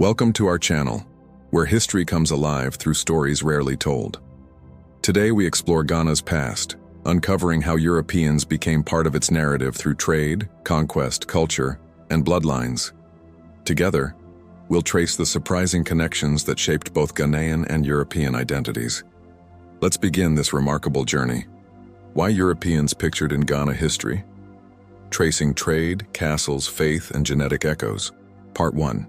Welcome to our channel, where history comes alive through stories rarely told. Today we explore Ghana's past, uncovering how Europeans became part of its narrative through trade, conquest, culture, and bloodlines. Together, we'll trace the surprising connections that shaped both Ghanaian and European identities. Let's begin this remarkable journey. Why Europeans pictured in Ghana history? Tracing trade, castles, faith, and genetic echoes. Part 1.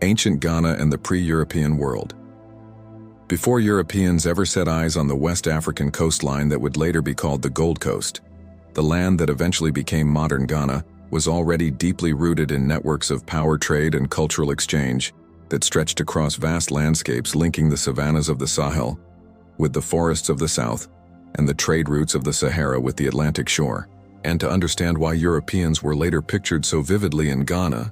Ancient Ghana and the pre-European world. Before Europeans ever set eyes on the West African coastline that would later be called the Gold Coast, the land that eventually became modern Ghana was already deeply rooted in networks of power trade and cultural exchange that stretched across vast landscapes linking the savannas of the Sahel with the forests of the south and the trade routes of the Sahara with the Atlantic shore. And to understand why Europeans were later pictured so vividly in Ghana,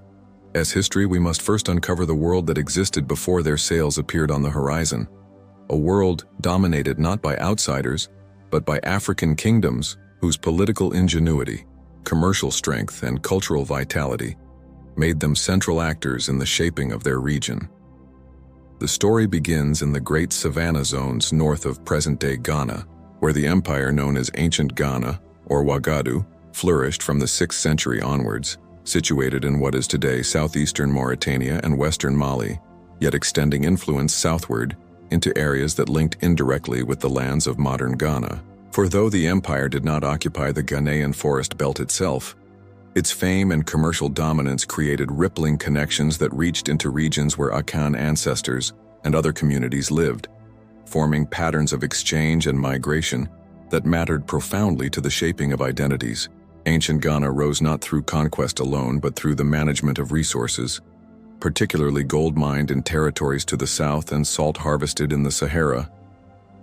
as history, we must first uncover the world that existed before their sails appeared on the horizon. A world dominated not by outsiders, but by African kingdoms whose political ingenuity, commercial strength, and cultural vitality made them central actors in the shaping of their region. The story begins in the great savanna zones north of present-day Ghana, where the empire known as Ancient Ghana, or Ouagadougou, flourished from the 6th century onwards, situated in what is today southeastern Mauritania and western Mali, yet extending influence southward into areas that linked indirectly with the lands of modern Ghana. For though the empire did not occupy the Ghanaian forest belt itself, its fame and commercial dominance created rippling connections that reached into regions where Akan ancestors and other communities lived, forming patterns of exchange and migration that mattered profoundly to the shaping of identities. Ancient Ghana rose not through conquest alone, but through the management of resources, particularly gold mined in territories to the south and salt harvested in the Sahara,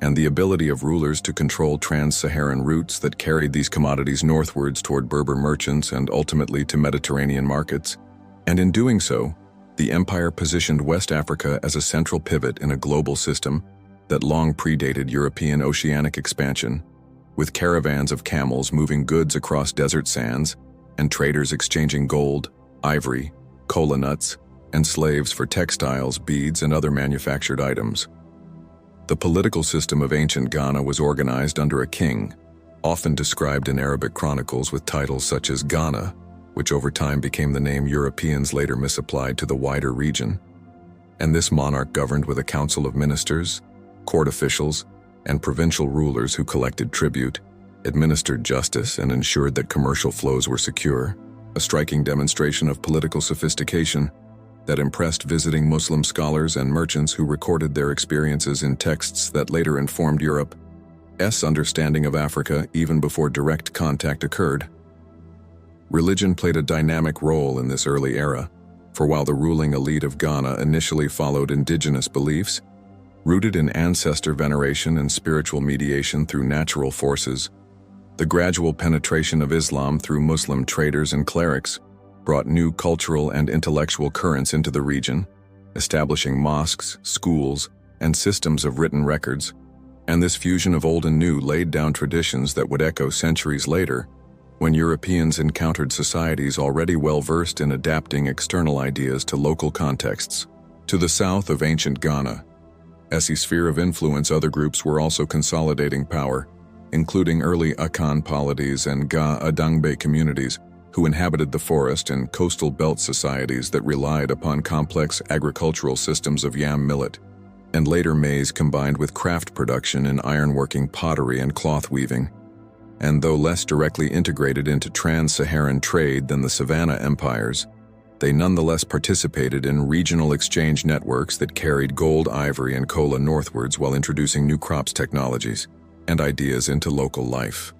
and the ability of rulers to control trans-Saharan routes that carried these commodities northwards toward Berber merchants and ultimately to Mediterranean markets. And in doing so, the empire positioned West Africa as a central pivot in a global system that long predated European oceanic expansion, with caravans of camels moving goods across desert sands and traders exchanging gold, ivory, cola nuts, and slaves for textiles, beads, and other manufactured items. The political system of ancient Ghana was organized under a king, often described in Arabic chronicles with titles such as Ghana, which over time became the name Europeans later misapplied to the wider region. And this monarch governed with a council of ministers, court officials, and provincial rulers who collected tribute, administered justice, and ensured that commercial flows were secure, a striking demonstration of political sophistication that impressed visiting Muslim scholars and merchants who recorded their experiences in texts that later informed Europe's understanding of Africa even before direct contact occurred. Religion played a dynamic role in this early era, for while the ruling elite of Ghana initially followed indigenous beliefs, rooted in ancestor veneration and spiritual mediation through natural forces, the gradual penetration of Islam through Muslim traders and clerics brought new cultural and intellectual currents into the region, establishing mosques, schools, and systems of written records. And this fusion of old and new laid down traditions that would echo centuries later, when Europeans encountered societies already well-versed in adapting external ideas to local contexts. To the south of ancient Ghana, as a sphere of influence, other groups were also consolidating power, including early Akan polities and Ga Adangbe communities, who inhabited the forest and coastal belt societies that relied upon complex agricultural systems of yam millet, and later maize combined with craft production in ironworking, pottery, and cloth weaving. And though less directly integrated into trans-Saharan trade than the Savannah empires, they nonetheless participated in regional exchange networks that carried gold, ivory, and cola northwards while introducing new crops technologies and ideas into local life.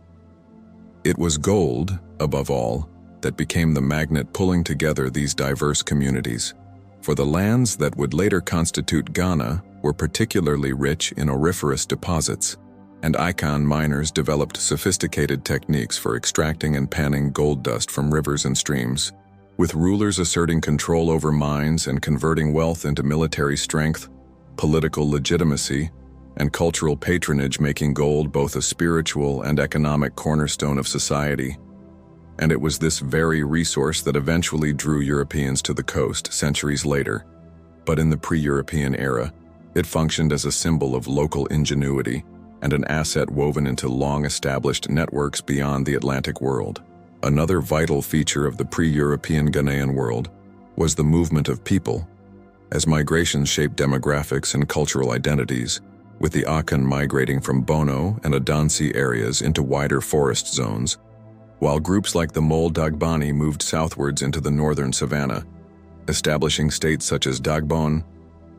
It was gold, above all, that became the magnet pulling together these diverse communities, for the lands that would later constitute Ghana were particularly rich in auriferous deposits, and Akan miners developed sophisticated techniques for extracting and panning gold dust from rivers and streams, with rulers asserting control over mines and converting wealth into military strength, political legitimacy, and cultural patronage making gold both a spiritual and economic cornerstone of society. And it was this very resource that eventually drew Europeans to the coast centuries later, But in the pre-European era, it functioned as a symbol of local ingenuity and an asset woven into long-established networks beyond the Atlantic world. Another vital feature of the pre-European Ghanaian world was the movement of people, as migrations shaped demographics and cultural identities, with the Akan migrating from Bono and Adansi areas into wider forest zones, while groups like the Mole Dagbani moved southwards into the northern savanna, establishing states such as Dagbon,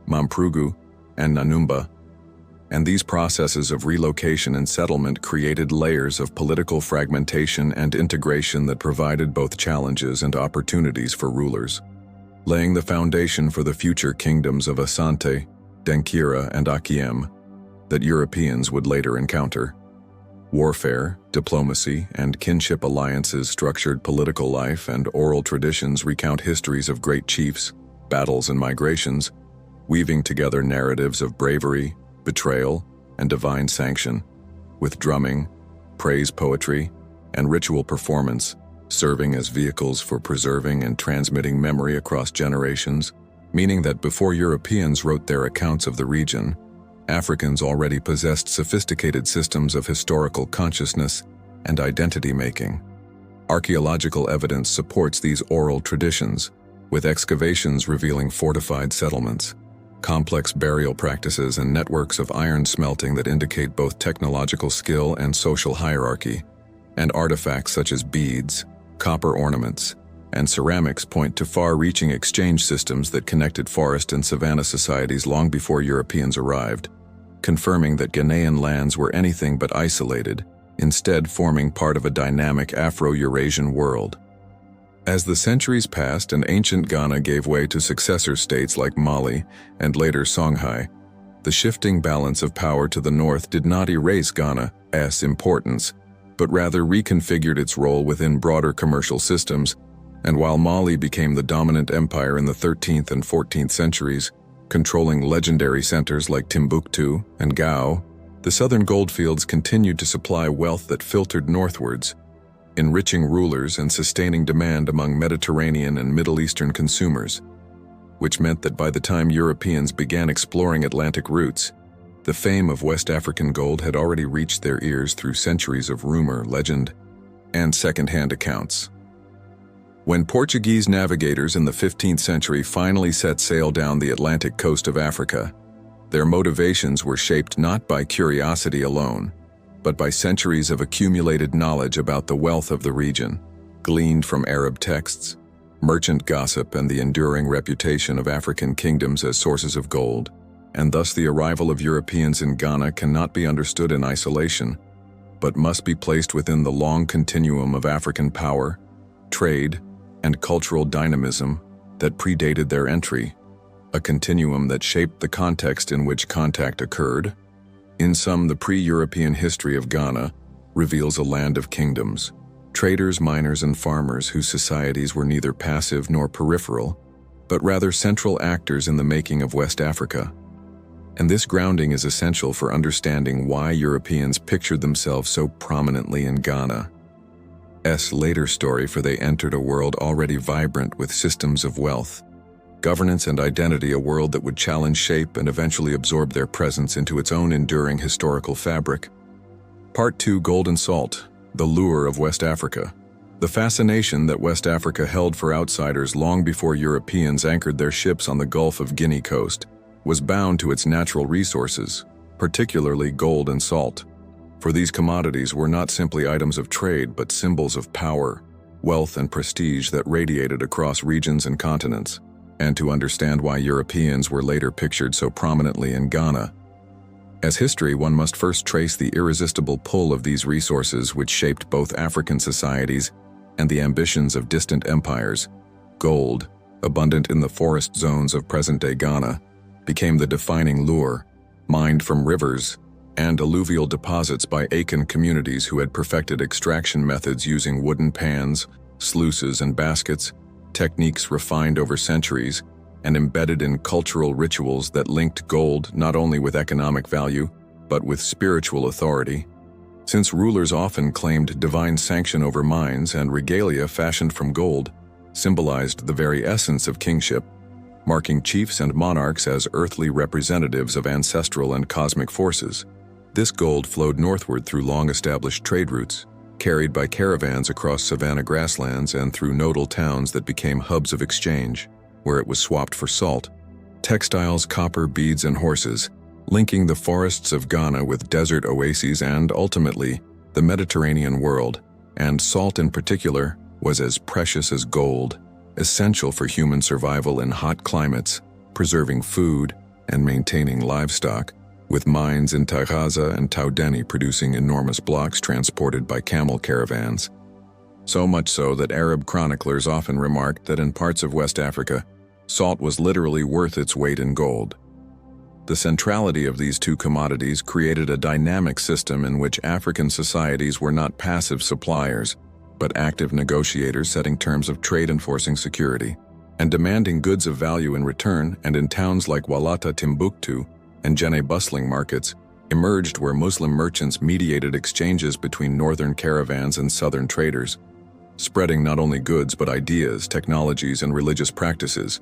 Mamprugu, and Nanumba. And these processes of relocation and settlement created layers of political fragmentation and integration that provided both challenges and opportunities for rulers, laying the foundation for the future kingdoms of Asante, Denkira, and Akiem that Europeans would later encounter. Warfare, diplomacy, and kinship alliances structured political life, and oral traditions recount histories of great chiefs, battles, and migrations, weaving together narratives of bravery, betrayal, and divine sanction, with drumming, praise poetry, and ritual performance serving as vehicles for preserving and transmitting memory across generations, meaning that before Europeans wrote their accounts of the region, Africans already possessed sophisticated systems of historical consciousness and identity-making. Archaeological evidence supports these oral traditions, with excavations revealing fortified settlements, complex burial practices, and networks of iron smelting that indicate both technological skill and social hierarchy, and artifacts such as beads, copper ornaments, and ceramics point to far-reaching exchange systems that connected forest and savanna societies long before Europeans arrived, confirming that Ghanaian lands were anything but isolated, instead forming part of a dynamic Afro-Eurasian world. As the centuries passed and ancient Ghana gave way to successor states like Mali and later Songhai, the shifting balance of power to the north did not erase Ghana's importance, but rather reconfigured its role within broader commercial systems. And while Mali became the dominant empire in the 13th and 14th centuries, controlling legendary centers like Timbuktu and Gao, the southern goldfields continued to supply wealth that filtered northwards, enriching rulers and sustaining demand among Mediterranean and Middle Eastern consumers, which meant that by the time Europeans began exploring Atlantic routes, the fame of West African gold had already reached their ears through centuries of rumor, legend, and second-hand accounts. When Portuguese navigators in the 15th century finally set sail down the Atlantic coast of Africa, their motivations were shaped not by curiosity alone, but by centuries of accumulated knowledge about the wealth of the region, gleaned from Arab texts, merchant gossip, and the enduring reputation of African kingdoms as sources of gold. And thus the arrival of Europeans in Ghana cannot be understood in isolation, but must be placed within the long continuum of African power, trade, and cultural dynamism that predated their entry, a continuum that shaped the context in which contact occurred. In sum, the pre-European history of Ghana reveals a land of kingdoms, traders, miners, and farmers whose societies were neither passive nor peripheral, but rather central actors in the making of West Africa. And this grounding is essential for understanding why Europeans pictured themselves so prominently in Ghana's later story, for they entered a world already vibrant with systems of wealth, governance, and identity, a world that would challenge, shape, and eventually absorb their presence into its own enduring historical fabric. Part 2: Gold and Salt, the lure of West Africa. The fascination that West Africa held for outsiders long before Europeans anchored their ships on the Gulf of Guinea coast was bound to its natural resources, particularly gold and salt. For these commodities were not simply items of trade, but symbols of power, wealth, and prestige that radiated across regions and continents. And to understand why Europeans were later pictured so prominently in Ghana as history, one must first trace the irresistible pull of these resources which shaped both African societies and the ambitions of distant empires. Gold, abundant in the forest zones of present-day Ghana, became the defining lure, mined from rivers and alluvial deposits by Akan communities who had perfected extraction methods using wooden pans, sluices, and baskets, techniques refined over centuries and embedded in cultural rituals that linked gold not only with economic value, but with spiritual authority. Since rulers often claimed divine sanction over mines, and regalia fashioned from gold symbolized the very essence of kingship, marking chiefs and monarchs as earthly representatives of ancestral and cosmic forces. This gold flowed northward through long-established trade routes, carried by caravans across savanna grasslands and through nodal towns that became hubs of exchange, where it was swapped for salt, textiles, copper, beads, and horses, linking the forests of Ghana with desert oases and, ultimately, the Mediterranean world. And salt in particular was as precious as gold, essential for human survival in hot climates, preserving food and maintaining livestock, with mines in Taraza and Taudeni producing enormous blocks transported by camel caravans. So much so that Arab chroniclers often remarked that in parts of West Africa, salt was literally worth its weight in gold. The centrality of these two commodities created a dynamic system in which African societies were not passive suppliers, but active negotiators setting terms of trade, enforcing security, and demanding goods of value in return. And in towns like Walata, Timbuktu, and Jenne, bustling markets emerged where Muslim merchants mediated exchanges between northern caravans and southern traders, spreading not only goods but ideas, technologies, and religious practices,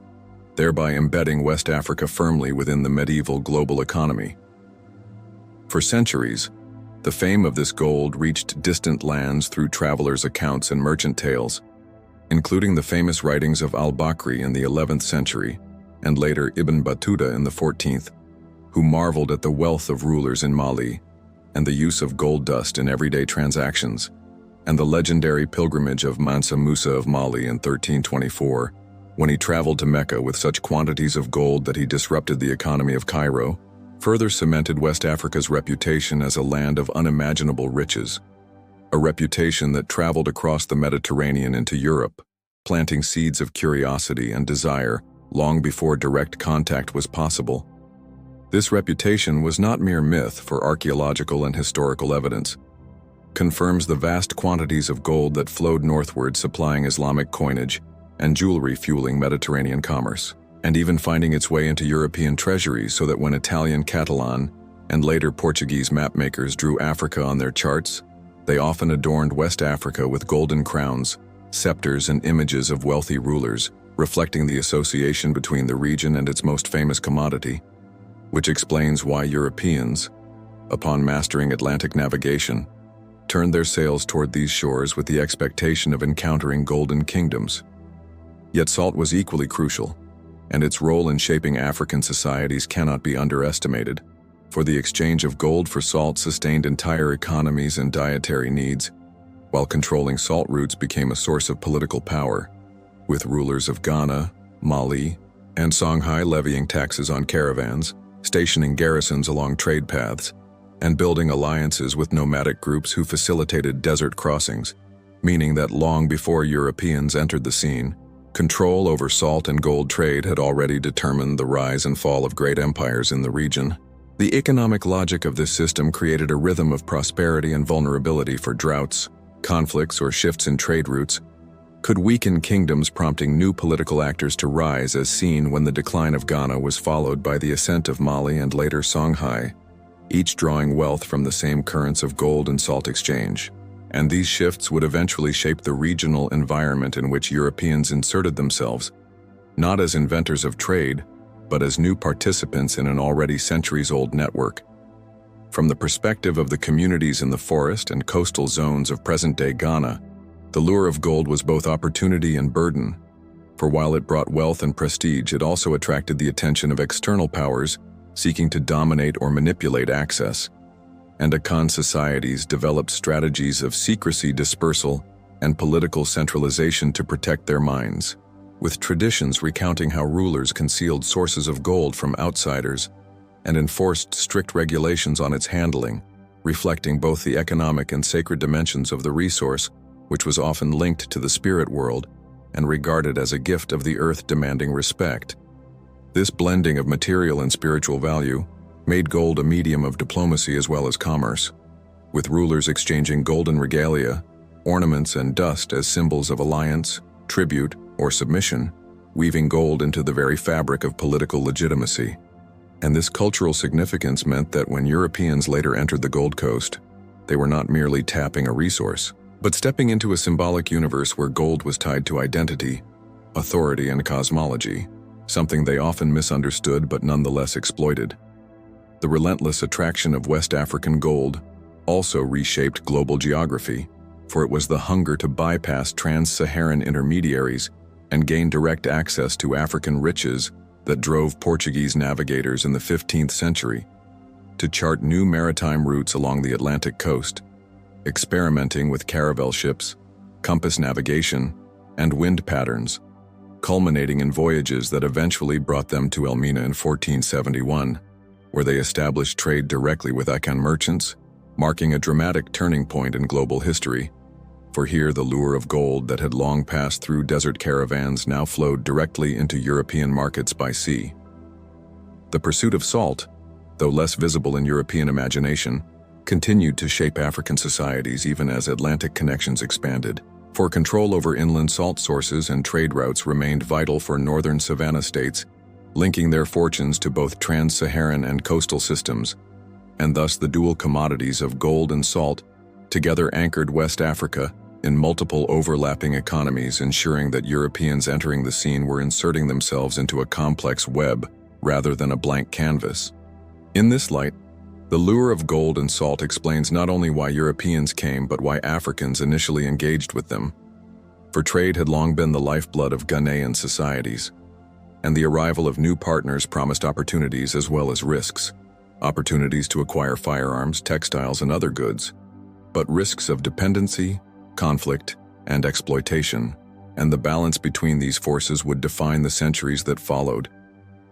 thereby embedding West Africa firmly within the medieval global economy. For centuries, the fame of this gold reached distant lands through travelers' accounts and merchant tales, including the famous writings of al-Bakri in the 11th century, and later Ibn Battuta in the 14th, who marveled at the wealth of rulers in Mali and the use of gold dust in everyday transactions, and the legendary pilgrimage of Mansa Musa of Mali in 1324, when he traveled to Mecca with such quantities of gold that he disrupted the economy of Cairo, further cemented West Africa's reputation as a land of unimaginable riches, a reputation that traveled across the Mediterranean into Europe, planting seeds of curiosity and desire long before direct contact was possible. This reputation was not mere myth, for archaeological and historical evidence confirms the vast quantities of gold that flowed northward, supplying Islamic coinage and jewelry, fueling Mediterranean commerce, and even finding its way into European treasuries, so that when Italian, Catalan, and later Portuguese mapmakers drew Africa on their charts, they often adorned West Africa with golden crowns, scepters, and images of wealthy rulers, reflecting the association between the region and its most famous commodity, which explains why Europeans, upon mastering Atlantic navigation, turned their sails toward these shores with the expectation of encountering golden kingdoms. Yet salt was equally crucial, and its role in shaping African societies cannot be underestimated, for the exchange of gold for salt sustained entire economies and dietary needs, while controlling salt routes became a source of political power, with rulers of Ghana, Mali, and Songhai levying taxes on caravans, stationing garrisons along trade paths, and building alliances with nomadic groups who facilitated desert crossings, meaning that long before Europeans entered the scene, control over salt and gold trade had already determined the rise and fall of great empires in the region. The economic logic of this system created a rhythm of prosperity and vulnerability, for droughts, conflicts, or shifts in trade routes could weaken kingdoms, prompting new political actors to rise, as seen when the decline of Ghana was followed by the ascent of Mali and later Songhai, each drawing wealth from the same currents of gold and salt exchange. And these shifts would eventually shape the regional environment in which Europeans inserted themselves, not as inventors of trade, but as new participants in an already centuries-old network. From the perspective of the communities in the forest and coastal zones of present-day Ghana, the lure of gold was both opportunity and burden, for while it brought wealth and prestige, it also attracted the attention of external powers seeking to dominate or manipulate access. And Akan societies developed strategies of secrecy, dispersal, and political centralization to protect their mines, with traditions recounting how rulers concealed sources of gold from outsiders and enforced strict regulations on its handling, reflecting both the economic and sacred dimensions of the resource, which was often linked to the spirit world and regarded as a gift of the earth demanding respect. This blending of material and spiritual value made gold a medium of diplomacy as well as commerce, with rulers exchanging golden regalia, ornaments, and dust as symbols of alliance, tribute, or submission, weaving gold into the very fabric of political legitimacy. And this cultural significance meant that when Europeans later entered the Gold Coast, they were not merely tapping a resource, but stepping into a symbolic universe where gold was tied to identity, authority, and cosmology, something they often misunderstood but nonetheless exploited. The relentless attraction of West African gold also reshaped global geography, for it was the hunger to bypass trans-Saharan intermediaries and gain direct access to African riches that drove Portuguese navigators in the 15th century to chart new maritime routes along the Atlantic coast, experimenting with caravel ships, compass navigation, and wind patterns, culminating in voyages that eventually brought them to Elmina in 1471, where they established trade directly with Akan merchants, marking a dramatic turning point in global history. For here the lure of gold that had long passed through desert caravans now flowed directly into European markets by sea. The pursuit of salt, though less visible in European imagination, continued to shape African societies even as Atlantic connections expanded. For control over inland salt sources and trade routes remained vital for northern savanna states, linking their fortunes to both trans-Saharan and coastal systems, and thus the dual commodities of gold and salt together anchored West Africa in multiple overlapping economies, ensuring that Europeans entering the scene were inserting themselves into a complex web rather than a blank canvas. In this light, the lure of gold and salt explains not only why Europeans came but why Africans initially engaged with them. For trade had long been the lifeblood of Ghanaian societies, and the arrival of new partners promised opportunities as well as risks. Opportunities to acquire firearms, textiles, and other goods, but risks of dependency, conflict, and exploitation, and the balance between these forces would define the centuries that followed,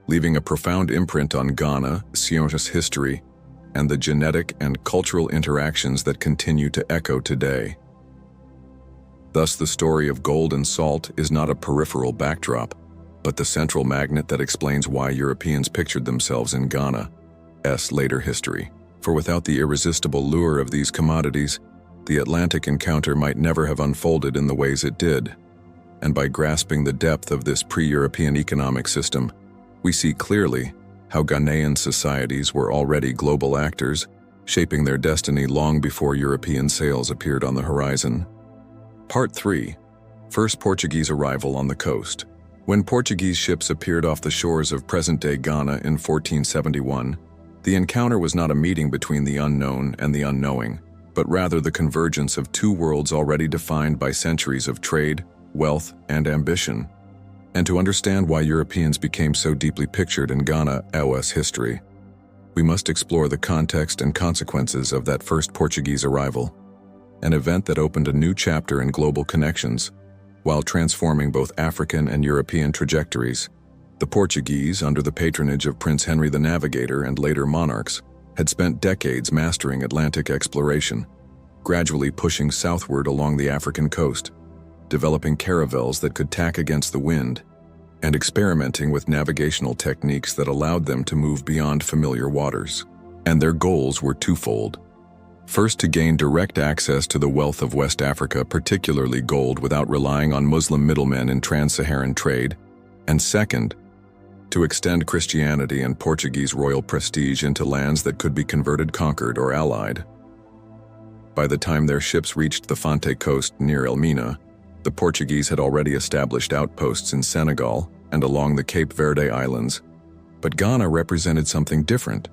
leaving a profound imprint on Ghana's history and the genetic and cultural interactions that continue to echo today. Thus, the story of gold and salt is not a peripheral backdrop, but the central magnet that explains why Europeans pictured themselves in Ghana's later history. For without the irresistible lure of these commodities, the Atlantic encounter might never have unfolded in the ways it did. And by grasping the depth of this pre-European economic system, we see clearly how Ghanaian societies were already global actors, shaping their destiny long before European sails appeared on the horizon. Part 3. First Portuguese arrival on the coast. When Portuguese ships appeared off the shores of present-day Ghana in 1471, the encounter was not a meeting between the unknown and the unknowing, but rather the convergence of two worlds already defined by centuries of trade, wealth, and ambition. And to understand why Europeans became so deeply pictured in Ghana's history, we must explore the context and consequences of that first Portuguese arrival, an event that opened a new chapter in global connections, while transforming both African and European trajectories. The Portuguese, under the patronage of Prince Henry the Navigator and later monarchs, had spent decades mastering Atlantic exploration, gradually pushing southward along the African coast, developing caravels that could tack against the wind, and experimenting with navigational techniques that allowed them to move beyond familiar waters. And their goals were twofold. First, to gain direct access to the wealth of West Africa, particularly gold, without relying on Muslim middlemen in trans-Saharan trade, and second, to extend Christianity and Portuguese royal prestige into lands that could be converted, conquered, or allied. By the time their ships reached the Fante coast near Elmina, the Portuguese had already established outposts in Senegal and along the Cape Verde Islands. But Ghana represented something different,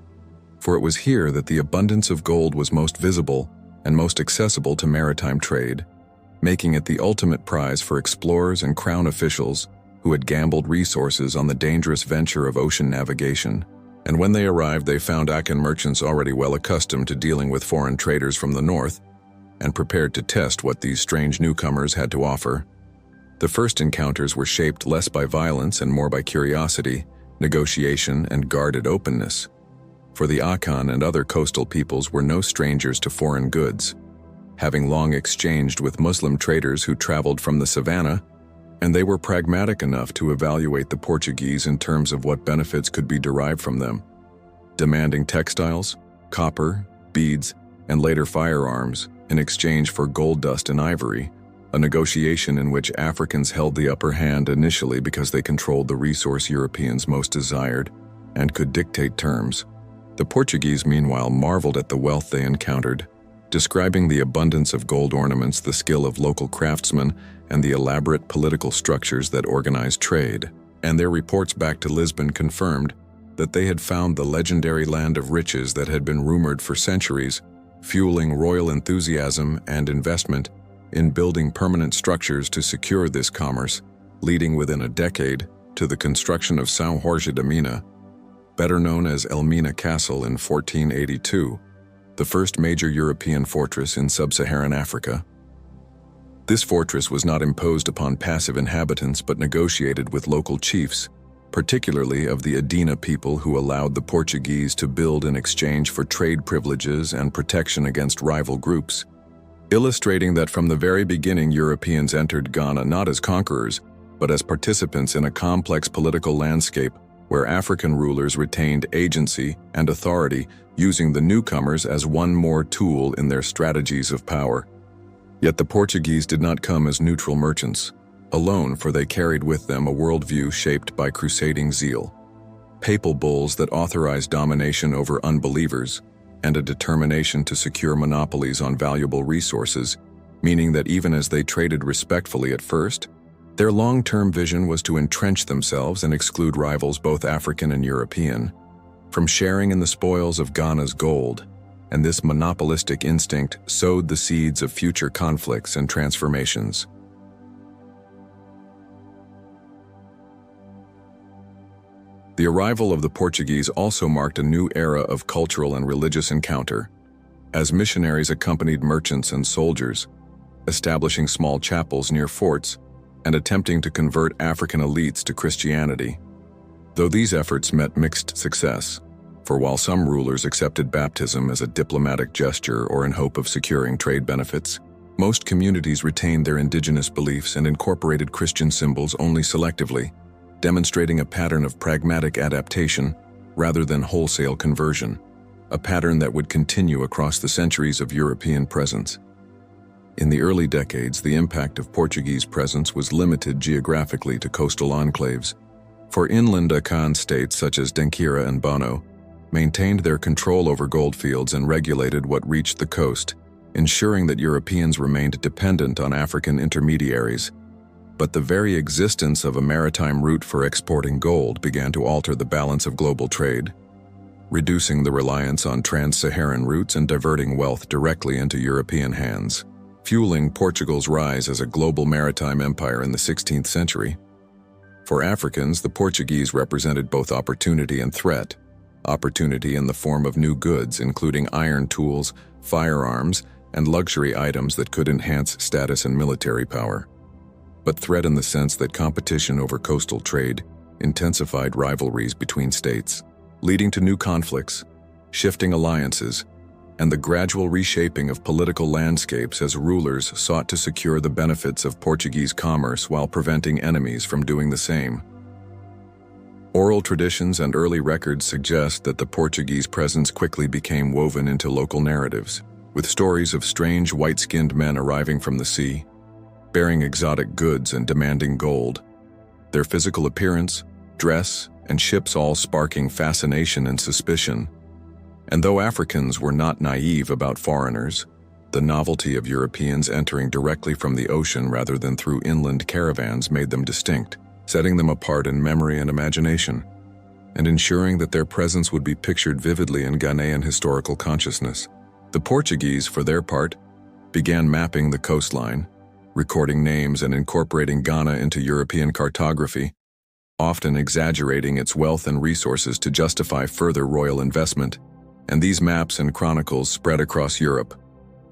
for it was here that the abundance of gold was most visible and most accessible to maritime trade, making it the ultimate prize for explorers and crown officials who had gambled resources on the dangerous venture of ocean navigation. And when they arrived, they found Akan merchants already well accustomed to dealing with foreign traders from the north, and prepared to test what these strange newcomers had to offer. The first encounters were shaped less by violence and more by curiosity, negotiation, and guarded openness. For the Akan and other coastal peoples were no strangers to foreign goods, having long exchanged with Muslim traders who traveled from the savannah, and they were pragmatic enough to evaluate the Portuguese in terms of what benefits could be derived from them, demanding textiles, copper, beads, and later firearms in exchange for gold dust and ivory, a negotiation in which Africans held the upper hand initially because they controlled the resource Europeans most desired and could dictate terms. The Portuguese, meanwhile, marveled at the wealth they encountered, describing the abundance of gold ornaments, the skill of local craftsmen, and the elaborate political structures that organized trade. and their reports back to Lisbon confirmed that they had found the legendary land of riches that had been rumored for centuries, fueling royal enthusiasm and investment in building permanent structures to secure this commerce, leading within a decade to the construction of São Jorge da Mina, better known as Elmina Castle in 1482, the first major European fortress in sub-Saharan Africa. This fortress was not imposed upon passive inhabitants but negotiated with local chiefs, particularly of the Adena people who allowed the Portuguese to build in exchange for trade privileges and protection against rival groups, illustrating that from the very beginning Europeans entered Ghana not as conquerors, but as participants in a complex political landscape where African rulers retained agency and authority, using the newcomers as one more tool in their strategies of power. Yet the Portuguese did not come as neutral merchants alone, for they carried with them a worldview shaped by crusading zeal, papal bulls that authorized domination over unbelievers, and a determination to secure monopolies on valuable resources, meaning that even as they traded respectfully at first, their long-term vision was to entrench themselves and exclude rivals, both African and European, from sharing in the spoils of Ghana's gold, and this monopolistic instinct sowed the seeds of future conflicts and transformations. The arrival of the Portuguese also marked a new era of cultural and religious encounter, as missionaries accompanied merchants and soldiers, establishing small chapels near forts and attempting to convert African elites to Christianity. Though these efforts met mixed success, for while some rulers accepted baptism as a diplomatic gesture or in hope of securing trade benefits, most communities retained their indigenous beliefs and incorporated Christian symbols only selectively, demonstrating a pattern of pragmatic adaptation rather than wholesale conversion, a pattern that would continue across the centuries of European presence. In the early decades, the impact of Portuguese presence was limited geographically to coastal enclaves, for inland Akan states such as Denkyira and Bono maintained their control over goldfields and regulated what reached the coast, ensuring that Europeans remained dependent on African intermediaries. But the very existence of a maritime route for exporting gold began to alter the balance of global trade, reducing the reliance on trans-Saharan routes and diverting wealth directly into European hands, fueling Portugal's rise as a global maritime empire in the 16th century. For Africans, the Portuguese represented both opportunity and threat. Opportunity in the form of new goods, including iron tools, firearms, and luxury items that could enhance status and military power. But threat in the sense that competition over coastal trade intensified rivalries between states, leading to new conflicts, shifting alliances, and the gradual reshaping of political landscapes as rulers sought to secure the benefits of Portuguese commerce while preventing enemies from doing the same. Oral traditions and early records suggest that the Portuguese presence quickly became woven into local narratives, with stories of strange white-skinned men arriving from the sea, bearing exotic goods and demanding gold, their physical appearance, dress, and ships all sparking fascination and suspicion. And though Africans were not naive about foreigners, the novelty of Europeans entering directly from the ocean rather than through inland caravans made them distinct, setting them apart in memory and imagination, and ensuring that their presence would be pictured vividly in Ghanaian historical consciousness. The Portuguese, for their part, began mapping the coastline, recording names and incorporating Ghana into European cartography, often exaggerating its wealth and resources to justify further royal investment. And these maps and chronicles spread across Europe,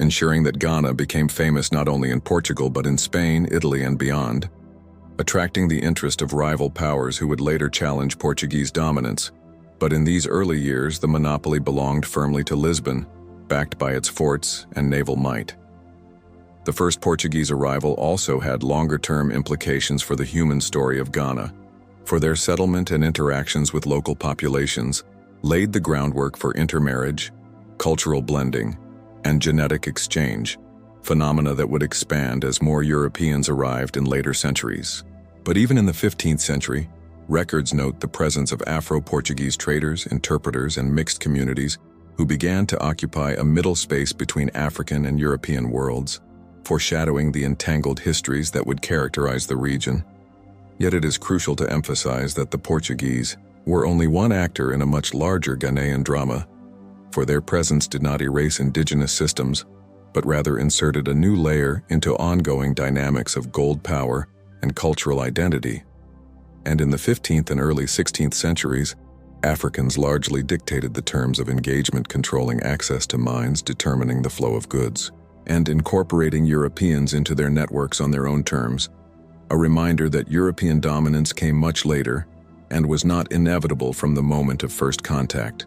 ensuring that Ghana became famous not only in Portugal but in Spain, Italy, and beyond, attracting the interest of rival powers who would later challenge Portuguese dominance. But in these early years, the monopoly belonged firmly to Lisbon, backed by its forts and naval might. The first Portuguese arrival also had longer-term implications for the human story of Ghana, for their settlement and interactions with local populations laid the groundwork for intermarriage, cultural blending, and genetic exchange, phenomena that would expand as more Europeans arrived in later centuries. But even in the 15th century, records note the presence of Afro-Portuguese traders, interpreters, and mixed communities who began to occupy a middle space between African and European worlds, foreshadowing the entangled histories that would characterize the region. Yet it is crucial to emphasize that the Portuguese were only one actor in a much larger Ghanaian drama, for their presence did not erase indigenous systems, but rather inserted a new layer into ongoing dynamics of gold power and cultural identity. And in the 15th and early 16th centuries, Africans largely dictated the terms of engagement, controlling access to mines, determining the flow of goods, and incorporating Europeans into their networks on their own terms, a reminder that European dominance came much later and was not inevitable from the moment of first contact.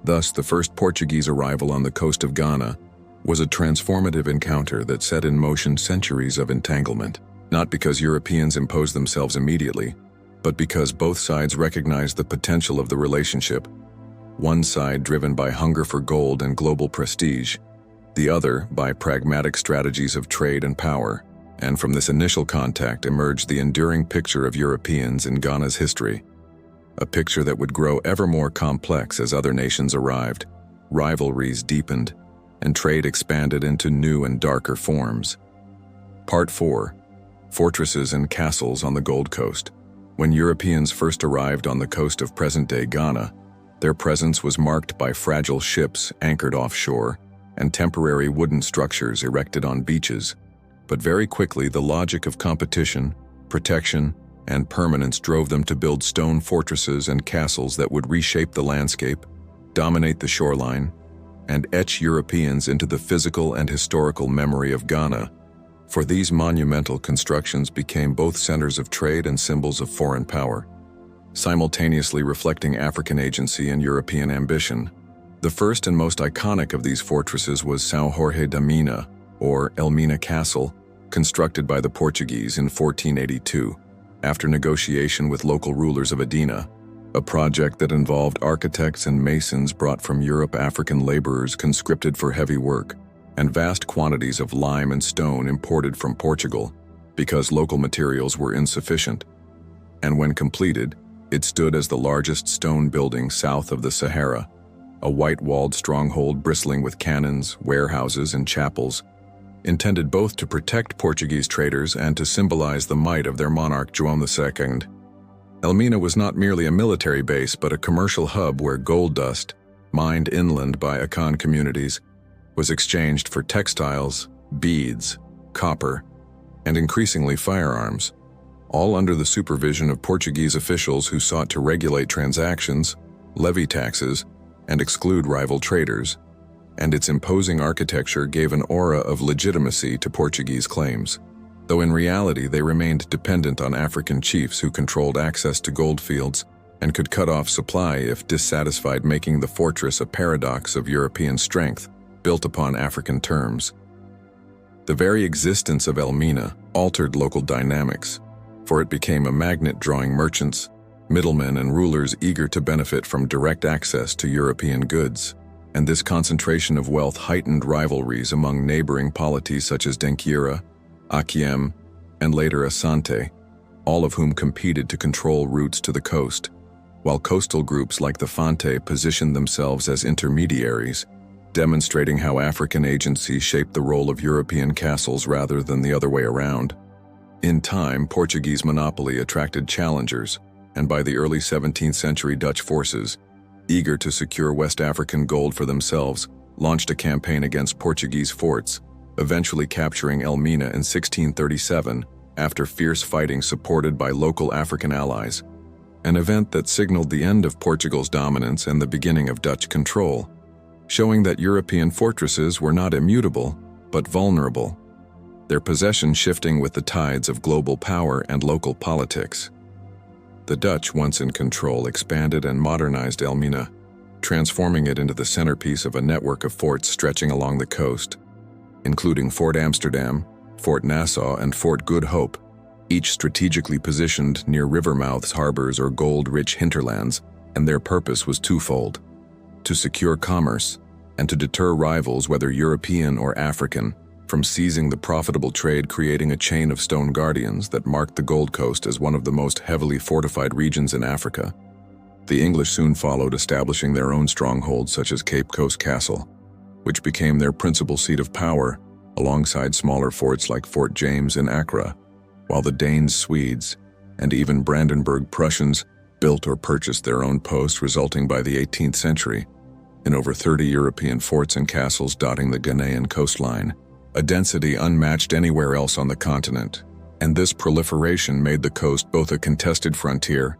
Thus, the first Portuguese arrival on the coast of Ghana was a transformative encounter that set in motion centuries of entanglement, not because Europeans imposed themselves immediately, but because both sides recognized the potential of the relationship, one side driven by hunger for gold and global prestige, the other by pragmatic strategies of trade and power. And from this initial contact emerged the enduring picture of Europeans in Ghana's history, a picture that would grow ever more complex as other nations arrived, rivalries deepened, and trade expanded into new and darker forms. Part 4. Fortresses and Castles on the Gold Coast. When Europeans first arrived on the coast of present-day Ghana, their presence was marked by fragile ships anchored offshore and temporary wooden structures erected on beaches. But very quickly, the logic of competition, protection, and permanence drove them to build stone fortresses and castles that would reshape the landscape, dominate the shoreline, and etch Europeans into the physical and historical memory of Ghana. For these monumental constructions became both centers of trade and symbols of foreign power, simultaneously reflecting African agency and European ambition. The first and most iconic of these fortresses was São Jorge da Mina, or Elmina Castle, constructed by the Portuguese in 1482, after negotiation with local rulers of Adina, a project that involved architects and masons brought from Europe, African laborers conscripted for heavy work, and vast quantities of lime and stone imported from Portugal because local materials were insufficient. And when completed, it stood as the largest stone building south of the Sahara, a white-walled stronghold bristling with cannons, warehouses, and chapels, intended both to protect Portuguese traders and to symbolize the might of their monarch João II. Elmina was not merely a military base but a commercial hub where gold dust, mined inland by Akan communities, was exchanged for textiles, beads, copper, and increasingly firearms, all under the supervision of Portuguese officials who sought to regulate transactions, levy taxes, and exclude rival traders. And its imposing architecture gave an aura of legitimacy to Portuguese claims, though in reality they remained dependent on African chiefs who controlled access to gold fields and could cut off supply if dissatisfied, making the fortress a paradox of European strength, built upon African terms. The very existence of Elmina altered local dynamics, for it became a magnet drawing merchants, middlemen, and rulers eager to benefit from direct access to European goods. And this concentration of wealth heightened rivalries among neighboring polities such as Denkyira, Akiem, and later Asante, all of whom competed to control routes to the coast, while coastal groups like the Fante positioned themselves as intermediaries, demonstrating how African agency shaped the role of European castles rather than the other way around. In time, Portuguese monopoly attracted challengers, and by the early 17th century Dutch forces, eager to secure West African gold for themselves, launched a campaign against Portuguese forts, eventually capturing Elmina in 1637 after fierce fighting supported by local African allies, an event that signaled the end of Portugal's dominance and the beginning of Dutch control, showing that European fortresses were not immutable, but vulnerable, their possession shifting with the tides of global power and local politics. The Dutch, once in control, expanded and modernized Elmina, transforming it into the centerpiece of a network of forts stretching along the coast, including Fort Amsterdam, Fort Nassau, and Fort Good Hope, each strategically positioned near river mouths, harbors, or gold-rich hinterlands, and their purpose was twofold: to secure commerce and to deter rivals, whether European or African, from seizing the profitable trade, creating a chain of stone guardians that marked the Gold Coast as one of the most heavily fortified regions in Africa. The English soon followed, establishing their own strongholds such as Cape Coast Castle, which became their principal seat of power, alongside smaller forts like Fort James in Accra, while the Danes, Swedes, and even Brandenburg Prussians built or purchased their own posts, resulting by the 18th century in over 30 European forts and castles dotting the Ghanaian coastline, a density unmatched anywhere else on the continent. And this proliferation made the coast both a contested frontier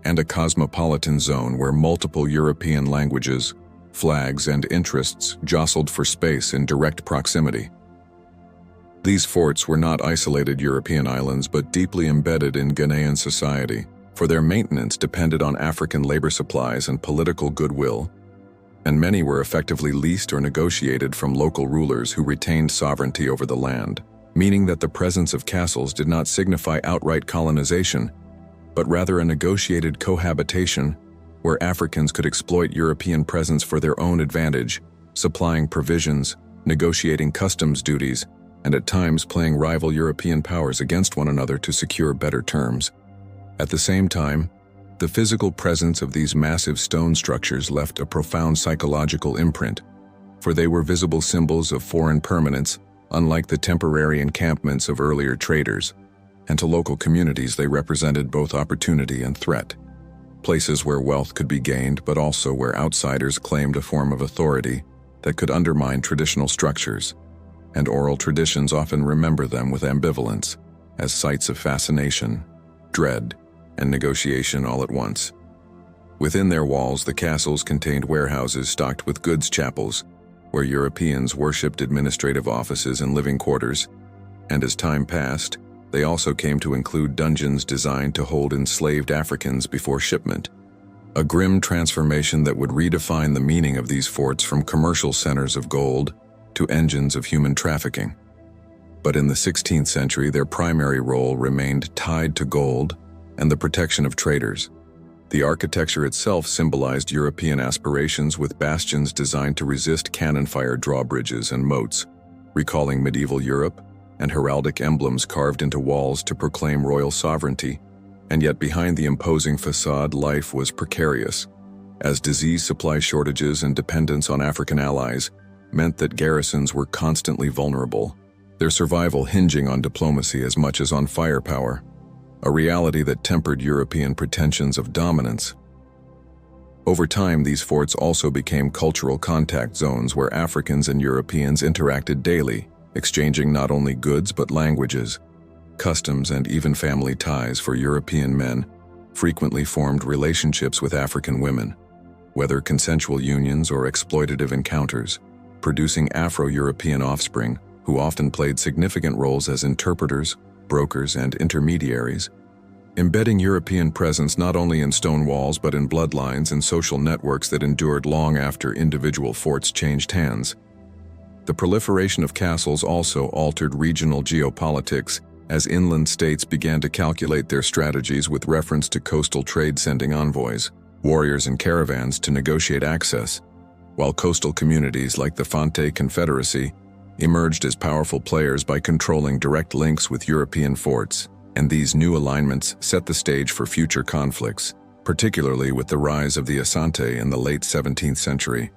and a cosmopolitan zone where multiple European languages, flags, and interests jostled for space in direct proximity. These forts were not isolated European islands but deeply embedded in Ghanaian society, for their maintenance depended on African labor supplies and political goodwill, and many were effectively leased or negotiated from local rulers who retained sovereignty over the land, meaning that the presence of castles did not signify outright colonization, but rather a negotiated cohabitation where Africans could exploit European presence for their own advantage, supplying provisions, negotiating customs duties, and at times playing rival European powers against one another to secure better terms. At the same time, the physical presence of these massive stone structures left a profound psychological imprint, for they were visible symbols of foreign permanence, unlike the temporary encampments of earlier traders, and to local communities they represented both opportunity and threat. Places where wealth could be gained, but also where outsiders claimed a form of authority that could undermine traditional structures, and oral traditions often remember them with ambivalence, as sites of fascination, dread, and negotiation all at once. Within their walls, the castles contained warehouses stocked with goods chapels, where Europeans worshipped administrative offices and living quarters, and as time passed, they also came to include dungeons designed to hold enslaved Africans before shipment, a grim transformation that would redefine the meaning of these forts from commercial centers of gold to engines of human trafficking. But in the 16th century, their primary role remained tied to gold and the protection of traders. The architecture itself symbolized European aspirations, with bastions designed to resist cannon fire drawbridges and moats, recalling medieval Europe, and heraldic emblems carved into walls to proclaim royal sovereignty. And yet behind the imposing facade, life was precarious, as disease supply shortages and dependence on African allies meant that garrisons were constantly vulnerable, their survival hinging on diplomacy as much as on firepower, a reality that tempered European pretensions of dominance. Over time, these forts also became cultural contact zones where Africans and Europeans interacted daily, exchanging not only goods but languages, customs, and even family ties. For European men frequently formed relationships with African women, whether consensual unions or exploitative encounters, producing Afro-European offspring who often played significant roles as interpreters, brokers, and intermediaries, embedding European presence not only in stone walls but in bloodlines and social networks that endured long after individual forts changed hands. The proliferation of castles also altered regional geopolitics, as inland states began to calculate their strategies with reference to coastal trade, sending envoys, warriors, and caravans to negotiate access, while coastal communities like the Fante Confederacy emerged as powerful players by controlling direct links with European forts. And these new alignments set the stage for future conflicts, particularly with the rise of the Asante in the late 17th century,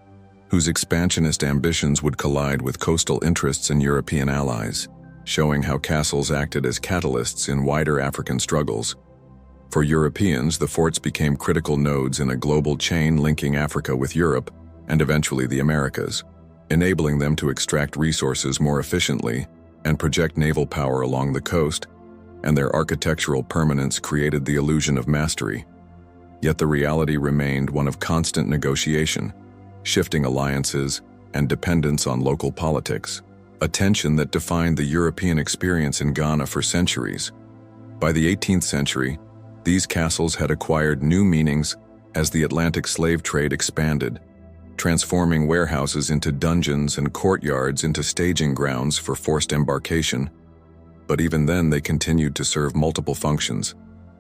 whose expansionist ambitions would collide with coastal interests and European allies, showing how castles acted as catalysts in wider African struggles. For Europeans, the forts became critical nodes in a global chain linking Africa with Europe and eventually the Americas, enabling them to extract resources more efficiently and project naval power along the coast, and their architectural permanence created the illusion of mastery. Yet the reality remained one of constant negotiation, shifting alliances, and dependence on local politics, a tension that defined the European experience in Ghana for centuries. By the 18th century, these castles had acquired new meanings as the Atlantic slave trade expanded, transforming warehouses into dungeons and courtyards into staging grounds for forced embarkation. But even then, they continued to serve multiple functions,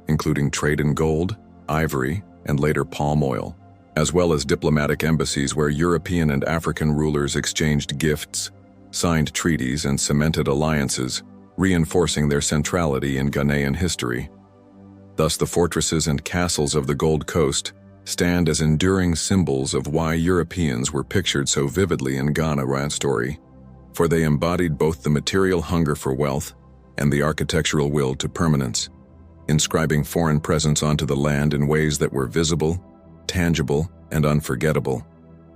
including trade in gold, ivory, and later palm oil, as well as diplomatic embassies where European and African rulers exchanged gifts, signed treaties, and cemented alliances, reinforcing their centrality in Ghanaian history. Thus, the fortresses and castles of the Gold Coast stand as enduring symbols of why Europeans were pictured so vividly in Ghana-RaaZ story, for they embodied both the material hunger for wealth and the architectural will to permanence. inscribing foreign presence onto the land in ways that were visible, tangible, and unforgettable.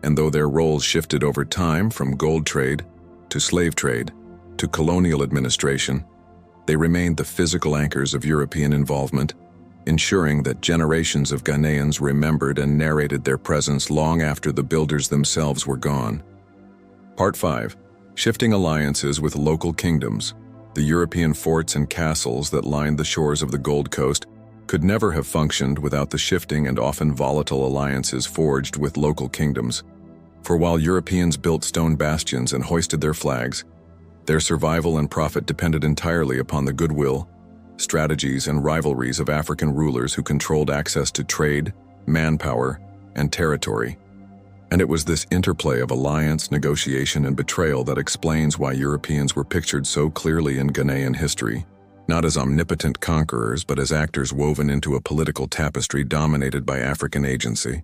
And though their roles shifted over time from gold trade to slave trade to colonial administration, they remained the physical anchors of European involvement, ensuring that generations of Ghanaians remembered and narrated their presence long after the builders themselves were gone. Part 5. Shifting alliances with local kingdoms. The European forts and castles that lined the shores of the Gold Coast could never have functioned without the shifting and often volatile alliances forged with local kingdoms. For while Europeans built stone bastions and hoisted their flags, their survival and profit depended entirely upon the goodwill, strategies, and rivalries of African rulers who controlled access to trade, manpower, and territory. And it was this interplay of alliance, negotiation, and betrayal that explains why Europeans were pictured so clearly in Ghanaian history, not as omnipotent conquerors, but as actors woven into a political tapestry dominated by African agency.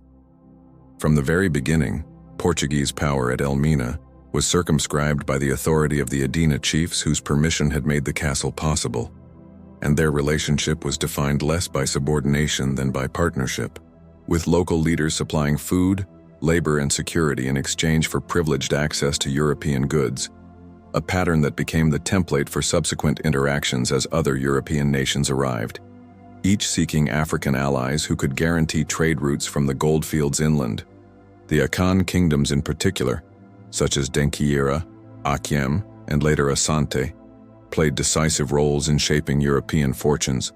From the very beginning, Portuguese power at Elmina was circumscribed by the authority of the Adena chiefs whose permission had made the castle possible, and their relationship was defined less by subordination than by partnership, with local leaders supplying food, labor, and security in exchange for privileged access to European goods, a pattern that became the template for subsequent interactions as other European nations arrived, each seeking African allies who could guarantee trade routes from the goldfields inland. The Akan kingdoms in particular, such as Denkyira, Akyem, and later Asante, played decisive roles in shaping European fortunes,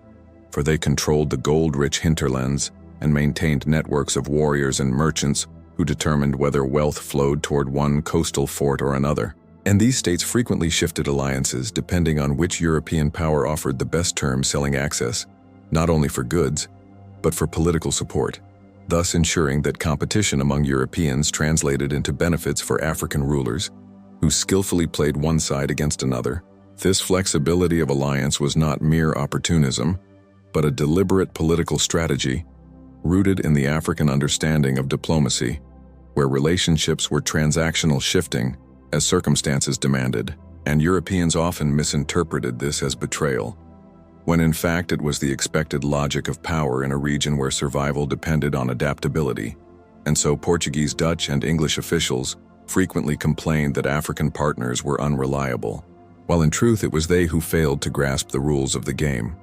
for they controlled the gold-rich hinterlands and maintained networks of warriors and merchants who determined whether wealth flowed toward one coastal fort or another. And these states frequently shifted alliances depending on which European power offered the best terms selling access, not only for goods, but for political support, thus ensuring that competition among Europeans translated into benefits for African rulers, who skillfully played one side against another. This flexibility of alliance was not mere opportunism, but a deliberate political strategy rooted in the African understanding of diplomacy, where relationships were transactional, shifting as circumstances demanded, and Europeans often misinterpreted this as betrayal, when in fact it was the expected logic of power in a region where survival depended on adaptability. And so Portuguese, Dutch, and English officials frequently complained that African partners were unreliable, while in truth it was they who failed to grasp the rules of the game.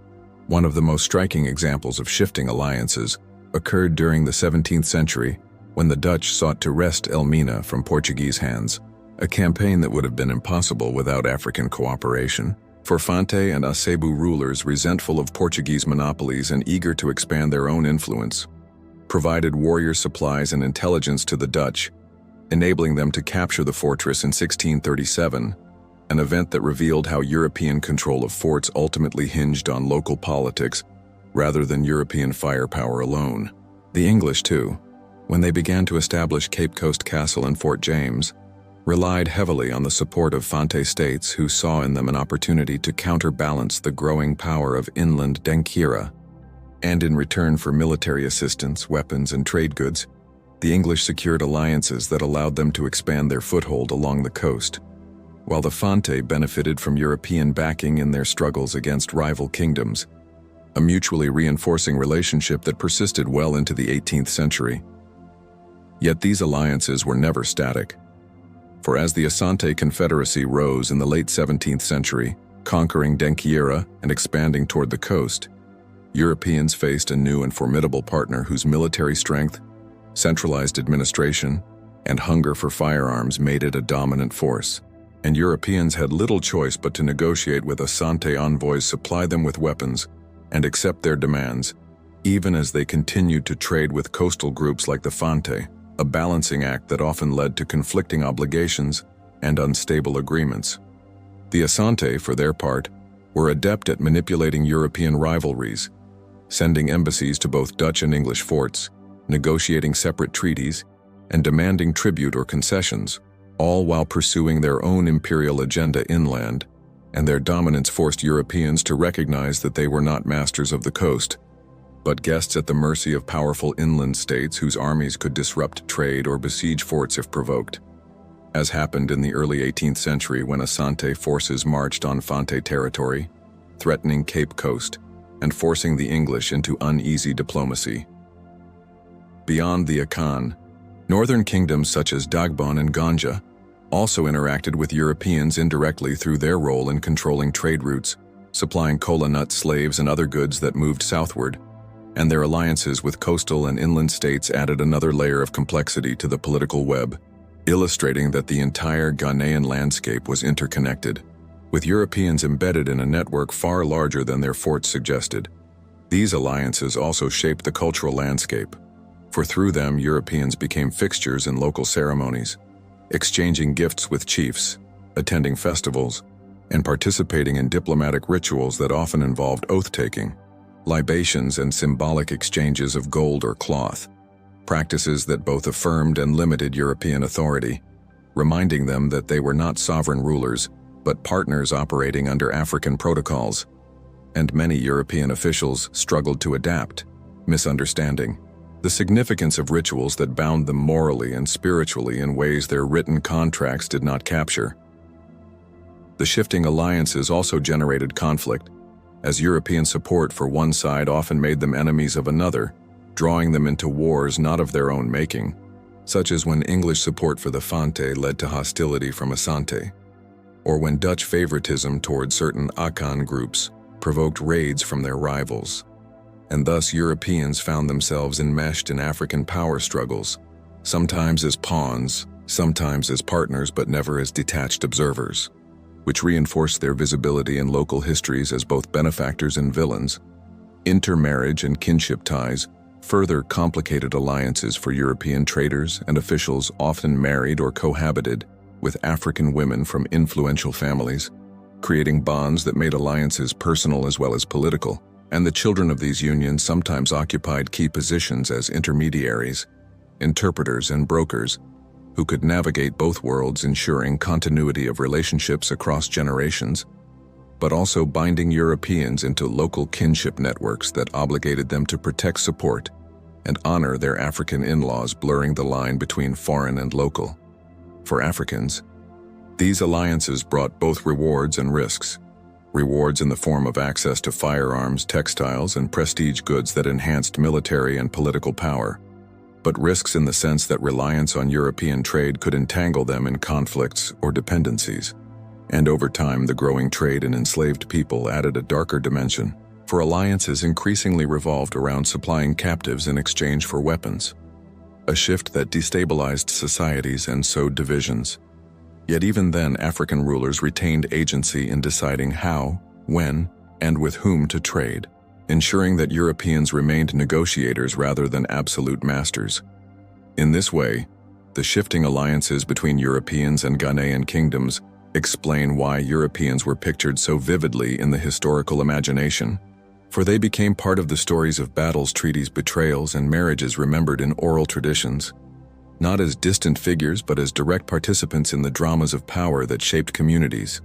One of the most striking examples of shifting alliances occurred during the 17th century when the Dutch sought to wrest Elmina from Portuguese hands, a campaign that would have been impossible without African cooperation. For Fante and Asebu rulers, resentful of Portuguese monopolies and eager to expand their own influence, provided warrior supplies and intelligence to the Dutch, enabling them to capture the fortress in 1637, an event that revealed how European control of forts ultimately hinged on local politics rather than European firepower alone. The English, too, when they began to establish Cape Coast Castle and Fort James, relied heavily on the support of Fante states who saw in them an opportunity to counterbalance the growing power of inland Denkyira. And in return for military assistance, weapons, and trade goods, the English secured alliances that allowed them to expand their foothold along the coast, while the Fante benefited from European backing in their struggles against rival kingdoms, a mutually reinforcing relationship that persisted well into the 18th century. Yet these alliances were never static. For as the Asante Confederacy rose in the late 17th century, conquering Denkyira and expanding toward the coast, Europeans faced a new and formidable partner whose military strength, centralized administration, and hunger for firearms made it a dominant force. And Europeans had little choice but to negotiate with Asante envoys, supply them with weapons, and accept their demands, even as they continued to trade with coastal groups like the Fante, a balancing act that often led to conflicting obligations and unstable agreements. The Asante, for their part, were adept at manipulating European rivalries, sending embassies to both Dutch and English forts, negotiating separate treaties, and demanding tribute or concessions, all while pursuing their own imperial agenda inland, and their dominance forced Europeans to recognize that they were not masters of the coast, but guests at the mercy of powerful inland states whose armies could disrupt trade or besiege forts if provoked, as happened in the early 18th century when Asante forces marched on Fante territory, threatening Cape Coast, and forcing the English into uneasy diplomacy. Beyond the Akan, northern kingdoms such as Dagbon and Ganja also interacted with Europeans indirectly through their role in controlling trade routes, supplying kola nut slaves and other goods that moved southward, and their alliances with coastal and inland states added another layer of complexity to the political web, illustrating that the entire Ghanaian landscape was interconnected, with Europeans embedded in a network far larger than their forts suggested. These alliances also shaped the cultural landscape, for through them Europeans became fixtures in local ceremonies, exchanging gifts with chiefs, attending festivals, and participating in diplomatic rituals that often involved oath-taking, libations, and symbolic exchanges of gold or cloth, practices that both affirmed and limited European authority, reminding them that they were not sovereign rulers, but partners operating under African protocols. And many European officials struggled to adapt, misunderstanding the significance of rituals that bound them morally and spiritually in ways their written contracts did not capture. The shifting alliances also generated conflict, as European support for one side often made them enemies of another, drawing them into wars not of their own making, such as when English support for the Fante led to hostility from Asante, or when Dutch favoritism toward certain Akan groups provoked raids from their rivals. And thus Europeans found themselves enmeshed in African power struggles, sometimes as pawns, sometimes as partners, but never as detached observers, which reinforced their visibility in local histories as both benefactors and villains. Intermarriage and kinship ties further complicated alliances for European traders and officials often married or cohabited with African women from influential families, creating bonds that made alliances personal as well as political. And the children of these unions sometimes occupied key positions as intermediaries, interpreters, and brokers, who could navigate both worlds, ensuring continuity of relationships across generations, but also binding Europeans into local kinship networks that obligated them to protect, support, and honor their African in-laws, blurring the line between foreign and local. For Africans, these alliances brought both rewards and risks. Rewards in the form of access to firearms, textiles, and prestige goods that enhanced military and political power, but risks in the sense that reliance on European trade could entangle them in conflicts or dependencies. And over time, the growing trade in enslaved people added a darker dimension, for alliances increasingly revolved around supplying captives in exchange for weapons, a shift that destabilized societies and sowed divisions. Yet even then, African rulers retained agency in deciding how, when, and with whom to trade, ensuring that Europeans remained negotiators rather than absolute masters. In this way, the shifting alliances between Europeans and Ghanaian kingdoms explain why Europeans were pictured so vividly in the historical imagination, for they became part of the stories of battles, treaties, betrayals, and marriages remembered in oral traditions, not as distant figures but as direct participants in the dramas of power that shaped communities,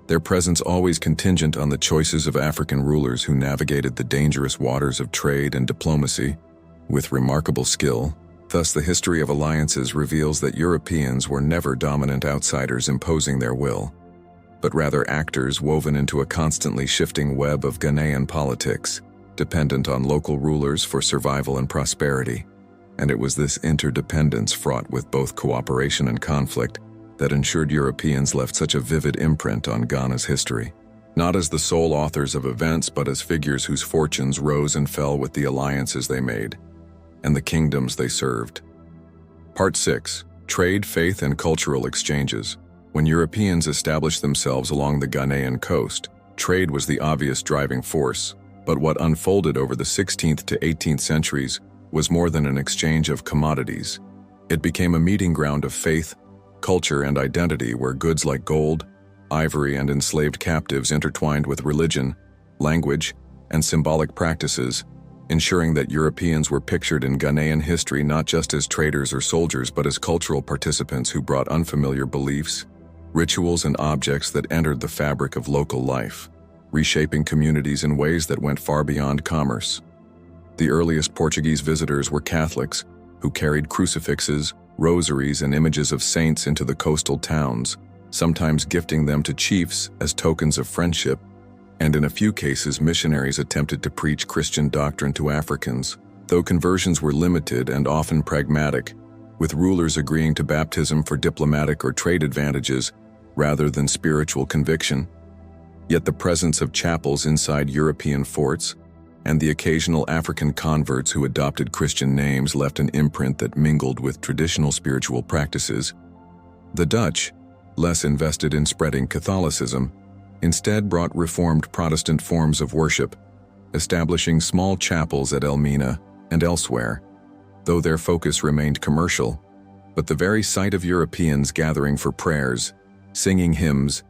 their presence always contingent on the choices of African rulers who navigated the dangerous waters of trade and diplomacy with remarkable skill. Thus, the history of alliances reveals that Europeans were never dominant outsiders imposing their will, but rather actors woven into a constantly shifting web of Ghanaian politics, dependent on local rulers for survival and prosperity. And it was this interdependence, fraught with both cooperation and conflict, that ensured Europeans left such a vivid imprint on Ghana's history, not as the sole authors of events but as figures whose fortunes rose and fell with the alliances they made and the kingdoms they served. Part 6. Trade, Faith, and Cultural Exchanges. When Europeans established themselves along the Ghanaian coast, trade was the obvious driving force, but what unfolded over the 16th to 18th centuries was more than an exchange of commodities. It became a meeting ground of faith, culture, and identity where goods like gold, ivory, and enslaved captives intertwined with religion, language, and symbolic practices, ensuring that Europeans were pictured in Ghanaian history not just as traders or soldiers but as cultural participants who brought unfamiliar beliefs, rituals, and objects that entered the fabric of local life, reshaping communities in ways that went far beyond commerce. The earliest Portuguese visitors were Catholics who carried crucifixes, rosaries, and images of saints into the coastal towns, sometimes gifting them to chiefs as tokens of friendship. and in a few cases missionaries attempted to preach Christian doctrine to Africans, though conversions were limited and often pragmatic, with rulers agreeing to baptism for diplomatic or trade advantages rather than spiritual conviction. Yet the presence of chapels inside European forts and the occasional African converts who adopted Christian names left an imprint that mingled with traditional spiritual practices. The Dutch, less invested in spreading Catholicism, instead brought Reformed Protestant forms of worship, establishing small chapels at Elmina and elsewhere, though their focus remained commercial. But the very sight of Europeans gathering for prayers, singing hymns,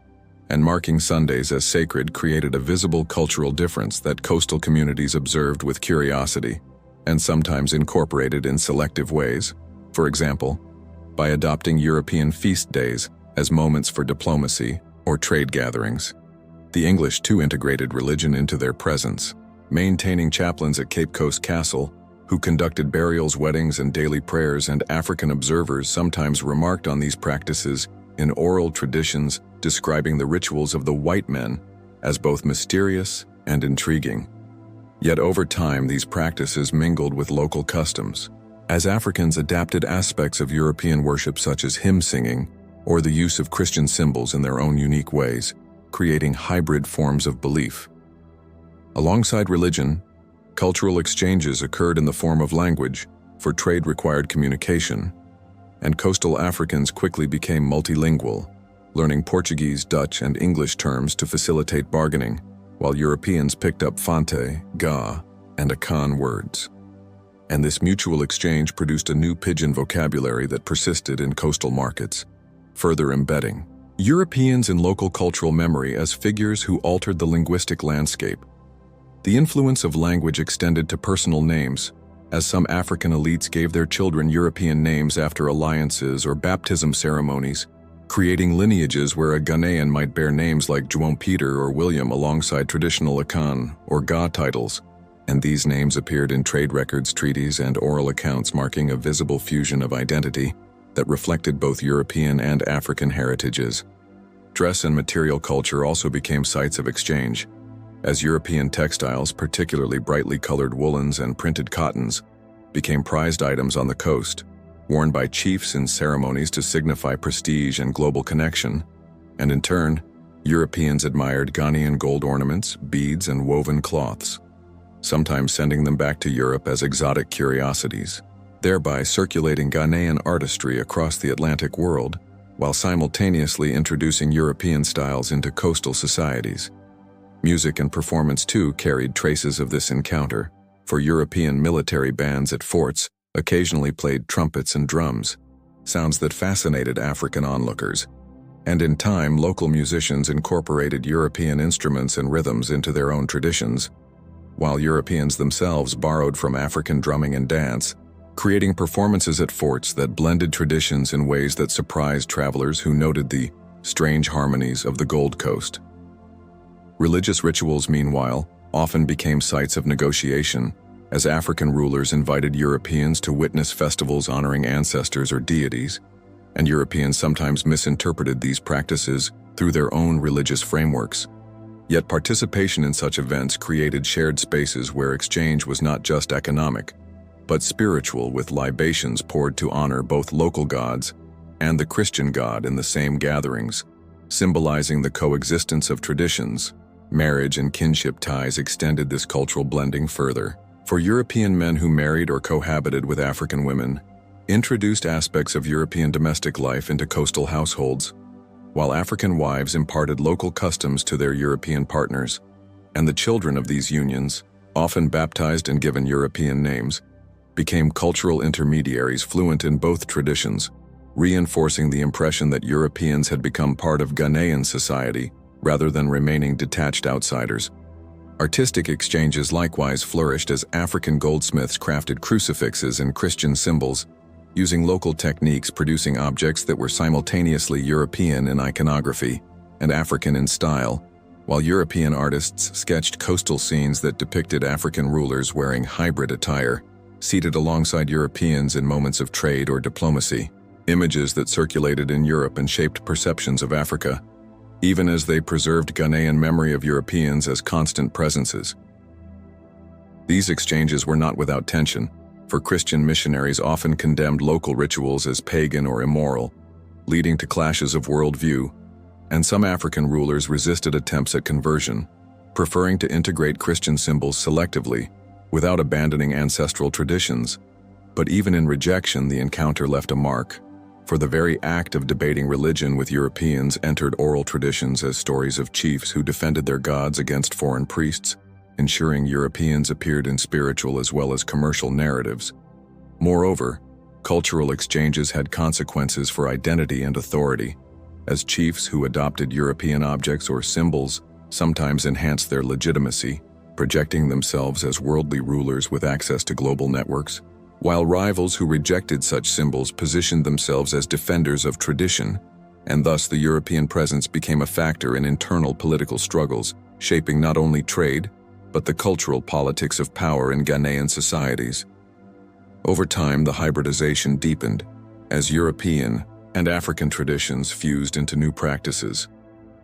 and marking Sundays as sacred created a visible cultural difference that coastal communities observed with curiosity and sometimes incorporated in selective ways, for example, by adopting European feast days as moments for diplomacy or trade gatherings. The English too integrated religion into their presence, maintaining chaplains at Cape Coast Castle who conducted burials, weddings, and daily prayers, and African observers sometimes remarked on these practices in oral traditions describing the rituals of the white men as both mysterious and intriguing. Yet over time, these practices mingled with local customs, as Africans adapted aspects of European worship such as hymn singing or the use of Christian symbols in their own unique ways, creating hybrid forms of belief. Alongside religion, cultural exchanges occurred in the form of language, for trade required communication, and coastal Africans quickly became multilingual, learning Portuguese, Dutch, and English terms to facilitate bargaining, while Europeans picked up Fante, Ga, and Akan words. And this mutual exchange produced a new pidgin vocabulary that persisted in coastal markets, further embedding Europeans in local cultural memory as figures who altered the linguistic landscape. The influence of language extended to personal names, as some African elites gave their children European names after alliances or baptism ceremonies, creating lineages where a Ghanaian might bear names like Juan Peter or William alongside traditional Akan or Ga titles, and these names appeared in trade records, treaties, and oral accounts, marking a visible fusion of identity that reflected both European and African heritages. Dress and material culture also became sites of exchange, as European textiles, particularly brightly colored woolens and printed cottons, became prized items on the coast, worn by chiefs in ceremonies to signify prestige and global connection, and in turn, Europeans admired Ghanaian gold ornaments, beads, and woven cloths, sometimes sending them back to Europe as exotic curiosities, thereby circulating Ghanaian artistry across the Atlantic world, while simultaneously introducing European styles into coastal societies. Music and performance too carried traces of this encounter, for European military bands at forts occasionally played trumpets and drums, sounds that fascinated African onlookers, and in time local musicians incorporated European instruments and rhythms into their own traditions, while Europeans themselves borrowed from African drumming and dance, creating performances at forts that blended traditions in ways that surprised travelers who noted the strange harmonies of the Gold Coast. Religious rituals, meanwhile, often became sites of negotiation, as African rulers invited Europeans to witness festivals honoring ancestors or deities, and Europeans sometimes misinterpreted these practices through their own religious frameworks. Yet participation in such events created shared spaces where exchange was not just economic, but spiritual, with libations poured to honor both local gods and the Christian God in the same gatherings, symbolizing the coexistence of traditions. Marriage and kinship ties extended this cultural blending further, for European men who married or cohabited with African women introduced aspects of European domestic life into coastal households, while African wives imparted local customs to their European partners, and the children of these unions, often baptized and given European names, became cultural intermediaries fluent in both traditions, reinforcing the impression that Europeans had become part of Ghanaian society rather than remaining detached outsiders. Artistic exchanges likewise flourished as African goldsmiths crafted crucifixes and Christian symbols, using local techniques, producing objects that were simultaneously European in iconography and African in style, while European artists sketched coastal scenes that depicted African rulers wearing hybrid attire, seated alongside Europeans in moments of trade or diplomacy. Images that circulated in Europe and shaped perceptions of Africa, even as they preserved Ghanaian memory of Europeans as constant presences. These exchanges were not without tension, for Christian missionaries often condemned local rituals as pagan or immoral, leading to clashes of worldview, and some African rulers resisted attempts at conversion, preferring to integrate Christian symbols selectively, without abandoning ancestral traditions. But even in rejection, the encounter left a mark, for the very act of debating religion with Europeans entered oral traditions as stories of chiefs who defended their gods against foreign priests, ensuring Europeans appeared in spiritual as well as commercial narratives. Moreover, cultural exchanges had consequences for identity and authority, as chiefs who adopted European objects or symbols sometimes enhanced their legitimacy, projecting themselves as worldly rulers with access to global networks, while rivals who rejected such symbols positioned themselves as defenders of tradition, and thus the European presence became a factor in internal political struggles, shaping not only trade, but the cultural politics of power in Ghanaian societies. Over time, the hybridization deepened, as European and African traditions fused into new practices,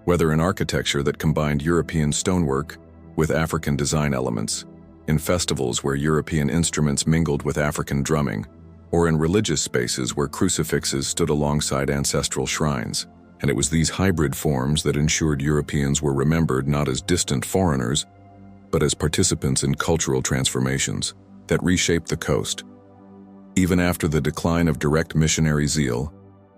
whether in architecture that combined European stonework with African design elements, in festivals where European instruments mingled with African drumming, or in religious spaces where crucifixes stood alongside ancestral shrines. And it was these hybrid forms that ensured Europeans were remembered not as distant foreigners, but as participants in cultural transformations that reshaped the coast. Even after the decline of direct missionary zeal,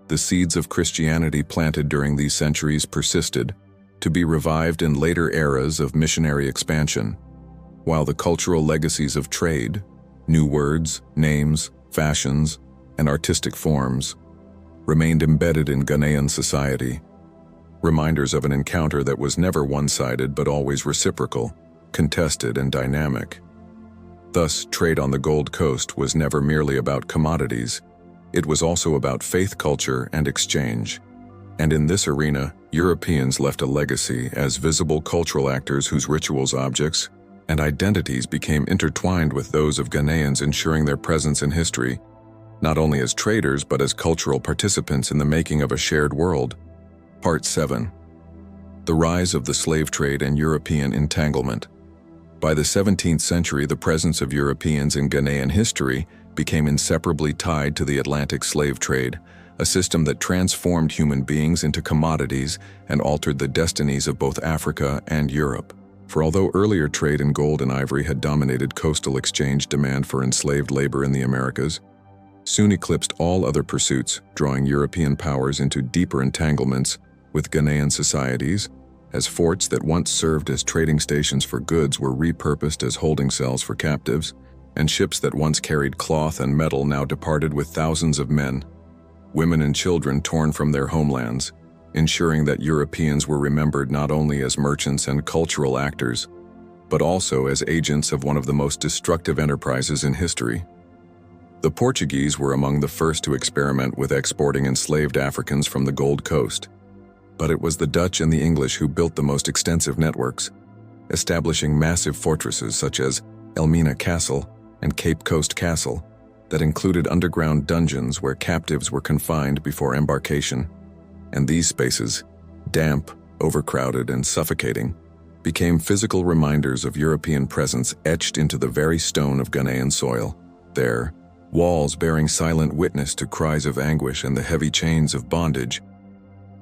the seeds of Christianity planted during these centuries persisted, to be revived in later eras of missionary expansion, while the cultural legacies of trade, new words, names, fashions, and artistic forms remained embedded in Ghanaian society, reminders of an encounter that was never one-sided but always reciprocal, contested, and dynamic. Thus, trade on the Gold Coast was never merely about commodities. It was also about faith, culture, and exchange. And in this arena, Europeans left a legacy as visible cultural actors whose rituals, objects, and identities became intertwined with those of Ghanaians, ensuring their presence in history, not only as traders but as cultural participants in the making of a shared world. Part 7. The Rise of the Slave Trade and European Entanglement. By the 17th century, the presence of Europeans in Ghanaian history became inseparably tied to the Atlantic slave trade, a system that transformed human beings into commodities and altered the destinies of both Africa and Europe. For although earlier trade in gold and ivory had dominated coastal exchange demand for enslaved labor in the Americas, soon eclipsed all other pursuits, drawing European powers into deeper entanglements with Ghanaian societies, as forts that once served as trading stations for goods were repurposed as holding cells for captives, and ships that once carried cloth and metal now departed with thousands of men, women and children torn from their homelands, ensuring that Europeans were remembered not only as merchants and cultural actors, but also as agents of one of the most destructive enterprises in history. The Portuguese were among the first to experiment with exporting enslaved Africans from the Gold Coast, but it was the Dutch and the English who built the most extensive networks, establishing massive fortresses such as Elmina Castle and Cape Coast Castle that included underground dungeons where captives were confined before embarkation. And these spaces, damp, overcrowded, and suffocating, became physical reminders of European presence etched into the very stone of Ghanaian soil. There, walls bearing silent witness to cries of anguish and the heavy chains of bondage.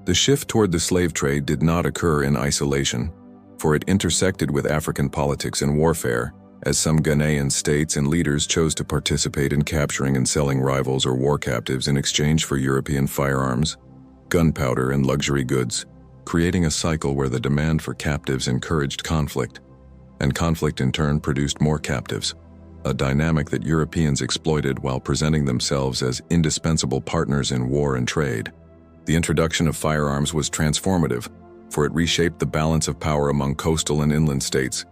The shift toward the slave trade did not occur in isolation, for it intersected with African politics and warfare, as some Ghanaian states and leaders chose to participate in capturing and selling rivals or war captives in exchange for European firearms, gunpowder, and luxury goods, creating a cycle where the demand for captives encouraged conflict, and conflict in turn produced more captives, a dynamic that Europeans exploited while presenting themselves as indispensable partners in war and trade. The introduction of firearms was transformative, for it reshaped the balance of power among coastal and inland states,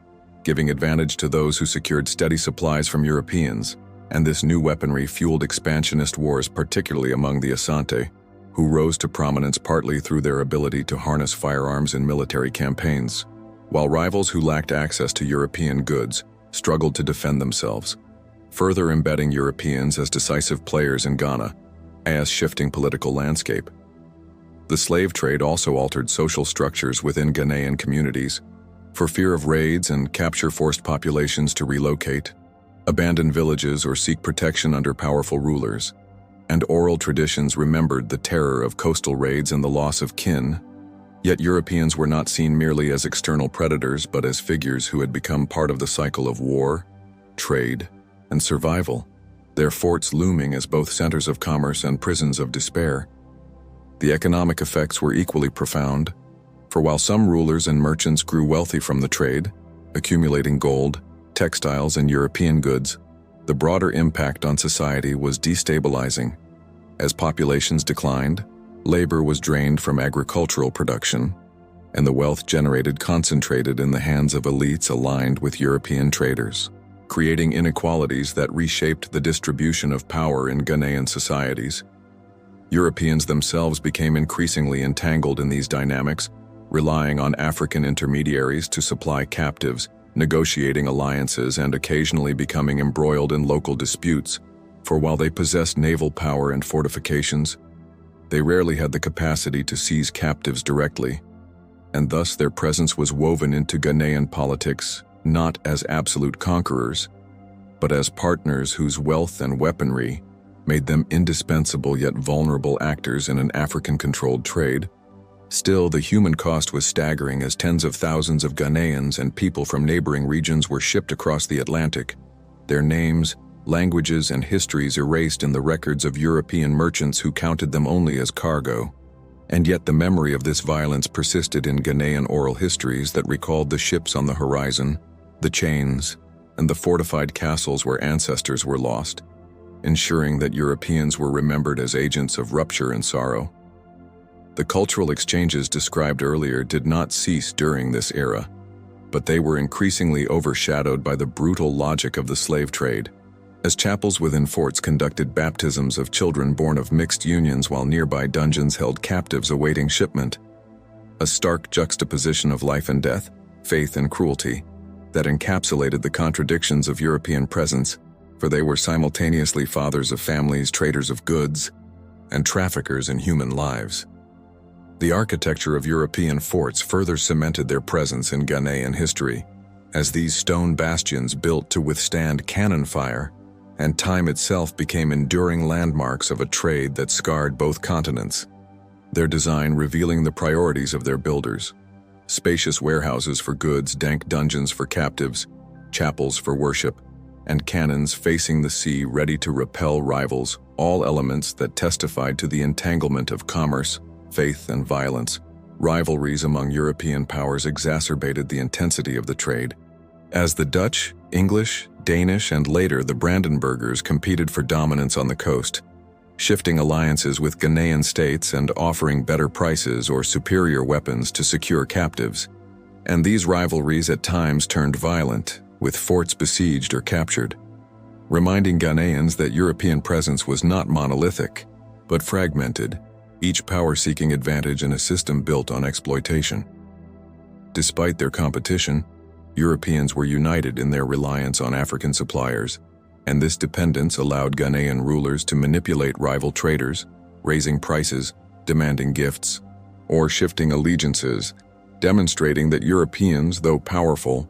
giving advantage to those who secured steady supplies from Europeans, and this new weaponry fueled expansionist wars, particularly among the Asante, who rose to prominence partly through their ability to harness firearms in military campaigns, while rivals who lacked access to European goods struggled to defend themselves, further embedding Europeans as decisive players in Ghana's shifting political landscape. The slave trade also altered social structures within Ghanaian communities. For fear of raids and capture, forced populations to relocate, abandon villages or seek protection under powerful rulers. And oral traditions remembered the terror of coastal raids and the loss of kin. Yet Europeans were not seen merely as external predators, but as figures who had become part of the cycle of war, trade, and survival, their forts looming as both centers of commerce and prisons of despair. The economic effects were equally profound, for while some rulers and merchants grew wealthy from the trade, accumulating gold, textiles, and European goods, the broader impact on society was destabilizing. As populations declined, labor was drained from agricultural production, and the wealth generated concentrated in the hands of elites aligned with European traders, creating inequalities that reshaped the distribution of power in Ghanaian societies. Europeans themselves became increasingly entangled in these dynamics, relying on African intermediaries to supply captives, negotiating alliances, and occasionally becoming embroiled in local disputes, for while they possessed naval power and fortifications, they rarely had the capacity to seize captives directly, and thus their presence was woven into Ghanaian politics not as absolute conquerors, but as partners whose wealth and weaponry made them indispensable yet vulnerable actors in an African-controlled trade. Still, the human cost was staggering as tens of thousands of Ghanaians and people from neighboring regions were shipped across the Atlantic, their names, languages, and histories erased in the records of European merchants who counted them only as cargo. And yet the memory of this violence persisted in Ghanaian oral histories that recalled the ships on the horizon, the chains, and the fortified castles where ancestors were lost, ensuring that Europeans were remembered as agents of rupture and sorrow. The cultural exchanges described earlier did not cease during this era, but they were increasingly overshadowed by the brutal logic of the slave trade, as chapels within forts conducted baptisms of children born of mixed unions while nearby dungeons held captives awaiting shipment. A stark juxtaposition of life and death, faith and cruelty, that encapsulated the contradictions of European presence, for they were simultaneously fathers of families, traders of goods, and traffickers in human lives. The architecture of European forts further cemented their presence in Ghanaian history, as these stone bastions built to withstand cannon fire, and time itself became enduring landmarks of a trade that scarred both continents, their design revealing the priorities of their builders: spacious warehouses for goods, dank dungeons for captives, chapels for worship, and cannons facing the sea ready to repel rivals, all elements that testified to the entanglement of commerce, faith, and violence. Rivalries among European powers exacerbated the intensity of the trade, as the Dutch, English, Danish, and later the Brandenburgers competed for dominance on the coast, shifting alliances with Ghanaian states and offering better prices or superior weapons to secure captives. And these rivalries at times turned violent, with forts besieged or captured, reminding Ghanaians that European presence was not monolithic, but fragmented, each power seeking advantage in a system built on exploitation. Despite their competition, Europeans were united in their reliance on African suppliers, and this dependence allowed Ghanaian rulers to manipulate rival traders, raising prices, demanding gifts, or shifting allegiances, demonstrating that Europeans, though powerful,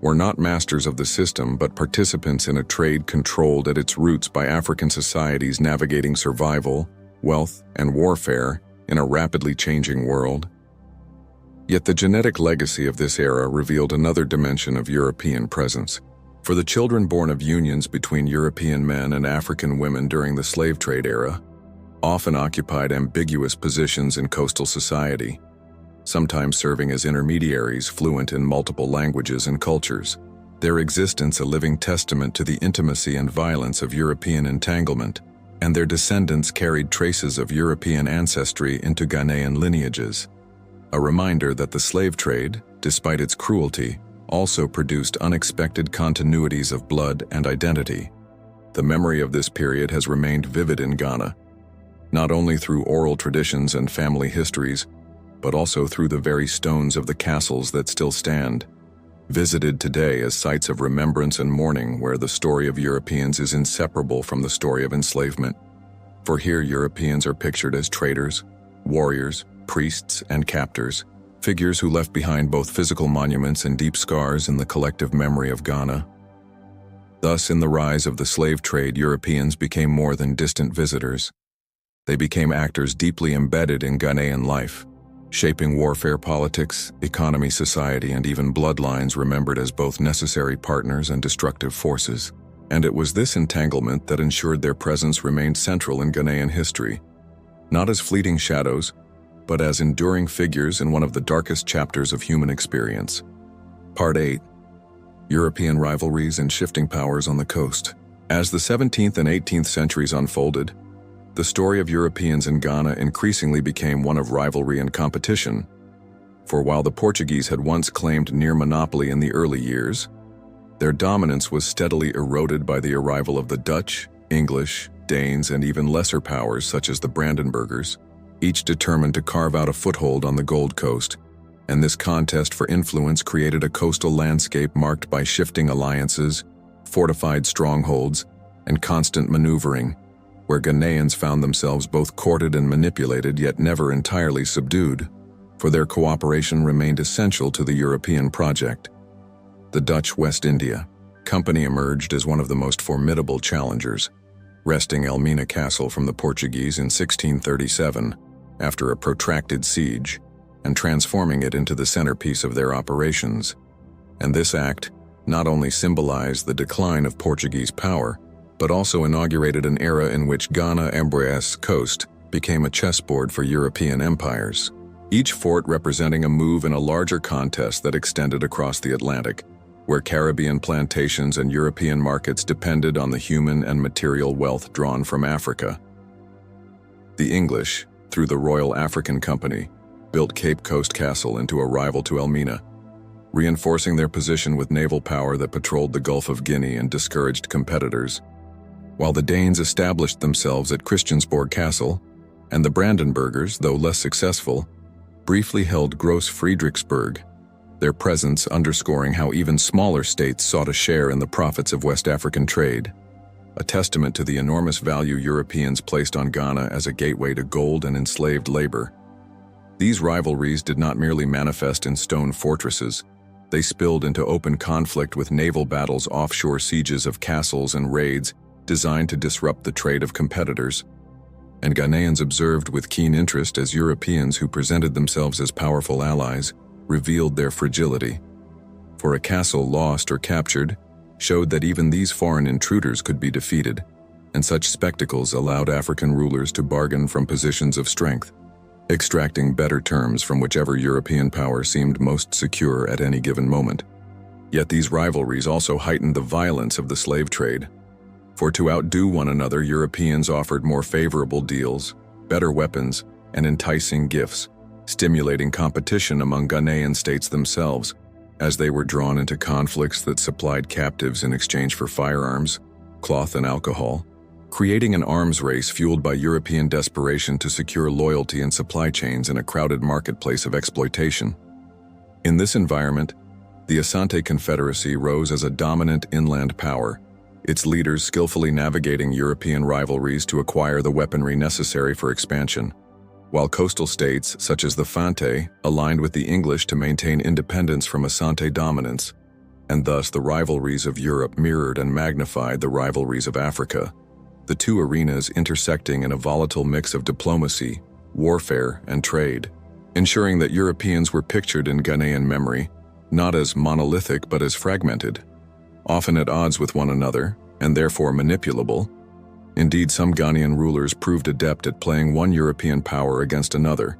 were not masters of the system but participants in a trade controlled at its roots by African societies navigating survival, wealth, and warfare in a rapidly changing world. Yet the genetic legacy of this era revealed another dimension of European presence. For the children born of unions between European men and African women during the slave trade era, often occupied ambiguous positions in coastal society, sometimes serving as intermediaries fluent in multiple languages and cultures, their existence a living testament to the intimacy and violence of European entanglement, and their descendants carried traces of European ancestry into Ghanaian lineages. A reminder that the slave trade, despite its cruelty, also produced unexpected continuities of blood and identity. The memory of this period has remained vivid in Ghana, not only through oral traditions and family histories, but also through the very stones of the castles that still stand, visited today as sites of remembrance and mourning where the story of Europeans is inseparable from the story of enslavement. For here Europeans are pictured as traders, warriors, priests, and captors, figures who left behind both physical monuments and deep scars in the collective memory of Ghana. Thus, in the rise of the slave trade, Europeans became more than distant visitors. They became actors deeply embedded in Ghanaian life, shaping warfare politics, economy, society, and even bloodlines remembered as both necessary partners and destructive forces. And it was this entanglement that ensured their presence remained central in Ghanaian history, not as fleeting shadows, but as enduring figures in one of the darkest chapters of human experience. Part 8. European rivalries and shifting powers on the coast. As the 17th and 18th centuries unfolded, the story of Europeans in Ghana increasingly became one of rivalry and competition. For while the Portuguese had once claimed near monopoly in the early years, their dominance was steadily eroded by the arrival of the Dutch, English, Danes, and even lesser powers such as the Brandenburgers, each determined to carve out a foothold on the Gold Coast. And this contest for influence created a coastal landscape marked by shifting alliances, fortified strongholds, and constant maneuvering, where Ghanaians found themselves both courted and manipulated, yet never entirely subdued, for their cooperation remained essential to the European project. The Dutch West India Company emerged as one of the most formidable challengers, wresting Elmina Castle from the Portuguese in 1637 after a protracted siege, and transforming it into the centerpiece of their operations. And this act not only symbolized the decline of Portuguese power, but also inaugurated an era in which Ghana-Embra's coast became a chessboard for European empires, each fort representing a move in a larger contest that extended across the Atlantic, where Caribbean plantations and European markets depended on the human and material wealth drawn from Africa. The English, through the Royal African Company, built Cape Coast Castle into a rival to Elmina, reinforcing their position with naval power that patrolled the Gulf of Guinea and discouraged competitors, while the Danes established themselves at Christiansborg Castle, and the Brandenburgers, though less successful, briefly held Gross Friedrichsburg, their presence underscoring how even smaller states sought a share in the profits of West African trade, a testament to the enormous value Europeans placed on Ghana as a gateway to gold and enslaved labor. These rivalries did not merely manifest in stone fortresses. They spilled into open conflict with naval battles, offshore sieges of castles, and raids designed to disrupt the trade of competitors. And Ghanaians observed with keen interest as Europeans who presented themselves as powerful allies revealed their fragility. For a castle lost or captured showed that even these foreign intruders could be defeated, and such spectacles allowed African rulers to bargain from positions of strength, extracting better terms from whichever European power seemed most secure at any given moment. Yet these rivalries also heightened the violence of the slave trade. For to outdo one another, Europeans offered more favorable deals, better weapons, and enticing gifts, stimulating competition among Ghanaian states themselves, as they were drawn into conflicts that supplied captives in exchange for firearms, cloth, and alcohol, creating an arms race fueled by European desperation to secure loyalty and supply chains in a crowded marketplace of exploitation. In this environment, the Asante Confederacy rose as a dominant inland power, its leaders skillfully navigating European rivalries to acquire the weaponry necessary for expansion, while coastal states, such as the Fante, aligned with the English to maintain independence from Asante dominance, and thus the rivalries of Europe mirrored and magnified the rivalries of Africa, the two arenas intersecting in a volatile mix of diplomacy, warfare, and trade, ensuring that Europeans were pictured in Ghanaian memory, not as monolithic but as fragmented, often at odds with one another, and therefore manipulable. Indeed, some Ghanaian rulers proved adept at playing one European power against another,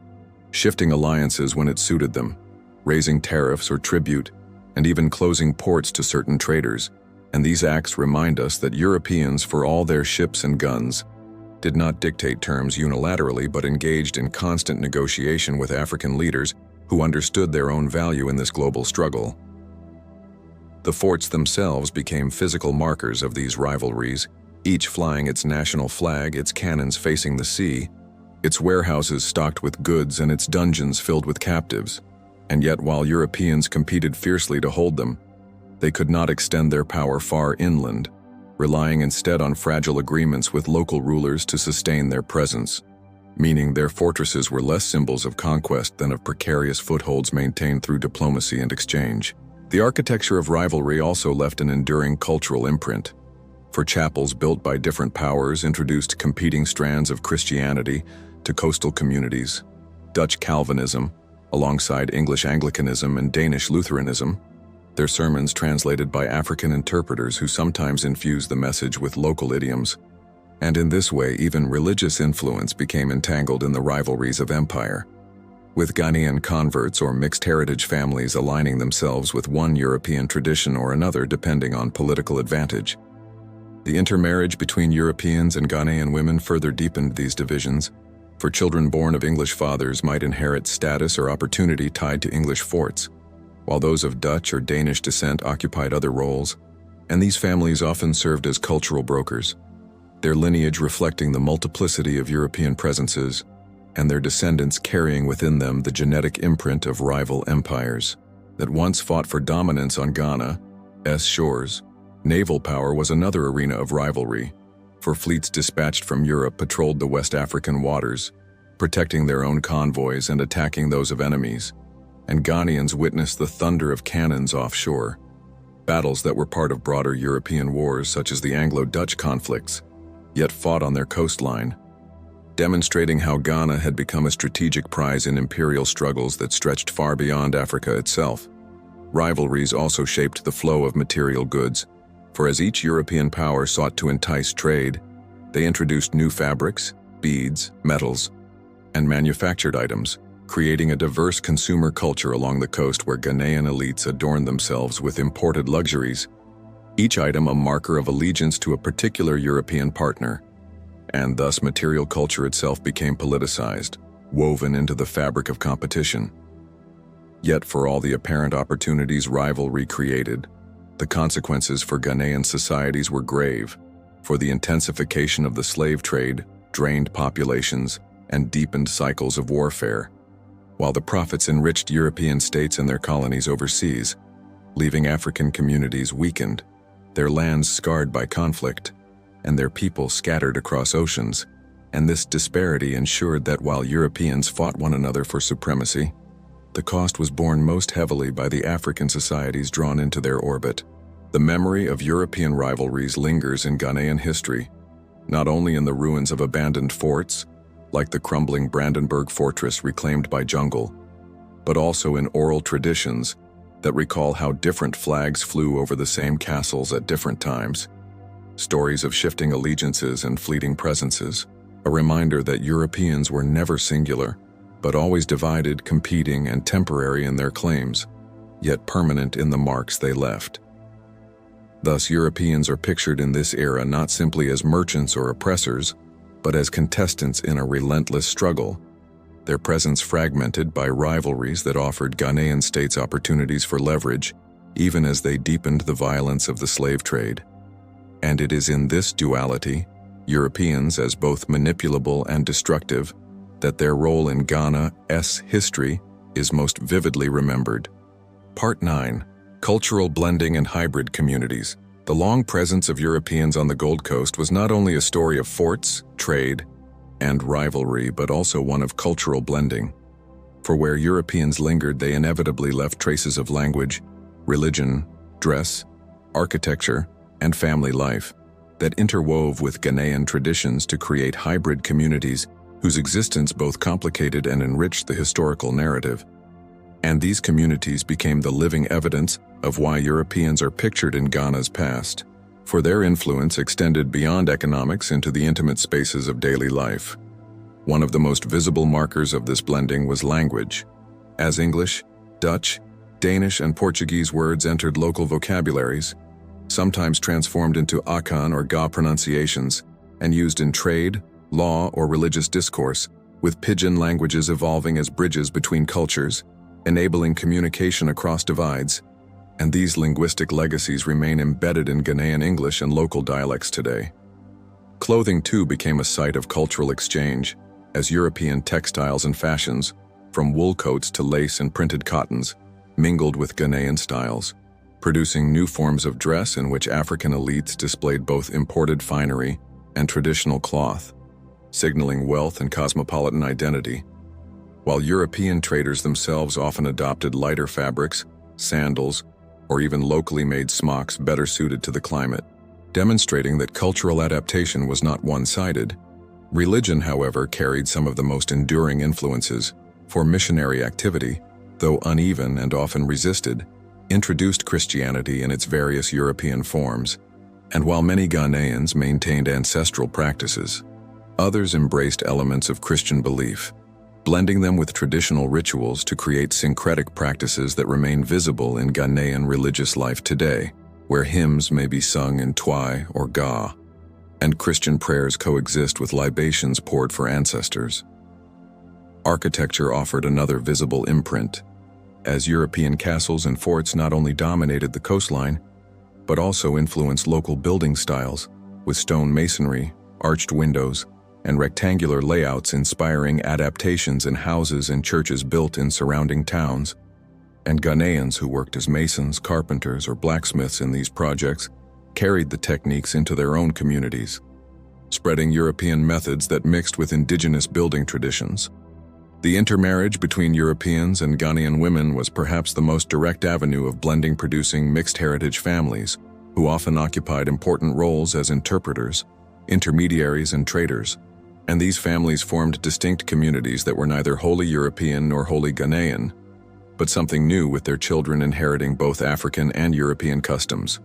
shifting alliances when it suited them, raising tariffs or tribute, and even closing ports to certain traders. And these acts remind us that Europeans, for all their ships and guns, did not dictate terms unilaterally but engaged in constant negotiation with African leaders who understood their own value in this global struggle. The forts themselves became physical markers of these rivalries, each flying its national flag, its cannons facing the sea, its warehouses stocked with goods and its dungeons filled with captives. And yet, while Europeans competed fiercely to hold them, they could not extend their power far inland, relying instead on fragile agreements with local rulers to sustain their presence. meaning their fortresses were less symbols of conquest than of precarious footholds maintained through diplomacy and exchange. The architecture of rivalry also left an enduring cultural imprint, for chapels built by different powers introduced competing strands of Christianity to coastal communities. Dutch Calvinism, alongside English Anglicanism and Danish Lutheranism, their sermons translated by African interpreters who sometimes infused the message with local idioms. And in this way, even religious influence became entangled in the rivalries of empire, with Ghanaian converts or mixed heritage families aligning themselves with one European tradition or another depending on political advantage. The intermarriage between Europeans and Ghanaian women further deepened these divisions, for children born of English fathers might inherit status or opportunity tied to English forts, while those of Dutch or Danish descent occupied other roles, and these families often served as cultural brokers, their lineage reflecting the multiplicity of European presences, and their descendants carrying within them the genetic imprint of rival empires that once fought for dominance on Ghana's shores. Naval power was another arena of rivalry, for fleets dispatched from Europe patrolled the West African waters, protecting their own convoys and attacking those of enemies, and Ghanaians witnessed the thunder of cannons offshore, battles that were part of broader European wars such as the Anglo-Dutch conflicts, yet fought on their coastline, demonstrating how Ghana had become a strategic prize in imperial struggles that stretched far beyond Africa itself. Rivalries also shaped the flow of material goods, for as each European power sought to entice trade, they introduced new fabrics, beads, metals, and manufactured items, creating a diverse consumer culture along the coast where Ghanaian elites adorned themselves with imported luxuries, each item a marker of allegiance to a particular European partner, and thus material culture itself became politicized, woven into the fabric of competition. Yet for all the apparent opportunities rivalry created, the consequences for Ghanaian societies were grave, for the intensification of the slave trade drained populations and deepened cycles of warfare, while the profits enriched European states and their colonies overseas, leaving African communities weakened, their lands scarred by conflict, and their people scattered across oceans. And this disparity ensured that while Europeans fought one another for supremacy, the cost was borne most heavily by the African societies drawn into their orbit. The memory of European rivalries lingers in Ghanaian history, not only in the ruins of abandoned forts, like the crumbling Brandenburg Fortress reclaimed by jungle, but also in oral traditions that recall how different flags flew over the same castles at different times. Stories of shifting allegiances and fleeting presences, a reminder that Europeans were never singular, but always divided, competing, and temporary in their claims, yet permanent in the marks they left. Thus, Europeans are pictured in this era not simply as merchants or oppressors, but as contestants in a relentless struggle, their presence fragmented by rivalries that offered Ghanaian states opportunities for leverage, even as they deepened the violence of the slave trade. And it is in this duality, Europeans as both manipulable and destructive, that their role in Ghana's history is most vividly remembered. Part 9. Cultural Blending and Hybrid Communities. The long presence of Europeans on the Gold Coast was not only a story of forts, trade, and rivalry, but also one of cultural blending. For where Europeans lingered, they inevitably left traces of language, religion, dress, architecture, and family life that interwove with Ghanaian traditions to create hybrid communities whose existence both complicated and enriched the historical narrative. And these communities became the living evidence of why Europeans are pictured in Ghana's past, for their influence extended beyond economics into the intimate spaces of daily life. One of the most visible markers of this blending was language, as English, Dutch, Danish, and Portuguese words entered local vocabularies, sometimes transformed into Akan or Ga pronunciations, and used in trade, law, or religious discourse, with pidgin languages evolving as bridges between cultures, enabling communication across divides, and these linguistic legacies remain embedded in Ghanaian English and local dialects today. Clothing too became a site of cultural exchange, as European textiles and fashions, from wool coats to lace and printed cottons, mingled with Ghanaian styles, producing new forms of dress in which African elites displayed both imported finery and traditional cloth. signaling wealth and cosmopolitan identity, while European traders themselves often adopted lighter fabrics, sandals, or even locally made smocks better suited to the climate, demonstrating that cultural adaptation was not one-sided. Religion, however, carried some of the most enduring influences, for missionary activity, though uneven and often resisted, introduced Christianity in its various European forms, and while many Ghanaians maintained ancestral practices, others embraced elements of Christian belief, blending them with traditional rituals to create syncretic practices that remain visible in Ghanaian religious life today, where hymns may be sung in Twi or Ga, and Christian prayers coexist with libations poured for ancestors. Architecture offered another visible imprint, as European castles and forts not only dominated the coastline, but also influenced local building styles, with stone masonry, arched windows, and rectangular layouts inspiring adaptations in houses and churches built in surrounding towns. And Ghanaians who worked as masons, carpenters, or blacksmiths in these projects carried the techniques into their own communities, spreading European methods that mixed with indigenous building traditions. The intermarriage between Europeans and Ghanaian women was perhaps the most direct avenue of blending, producing mixed heritage families, who often occupied important roles as interpreters, intermediaries, and traders. And these families formed distinct communities that were neither wholly European nor wholly Ghanaian, but something new, with their children inheriting both African and European customs.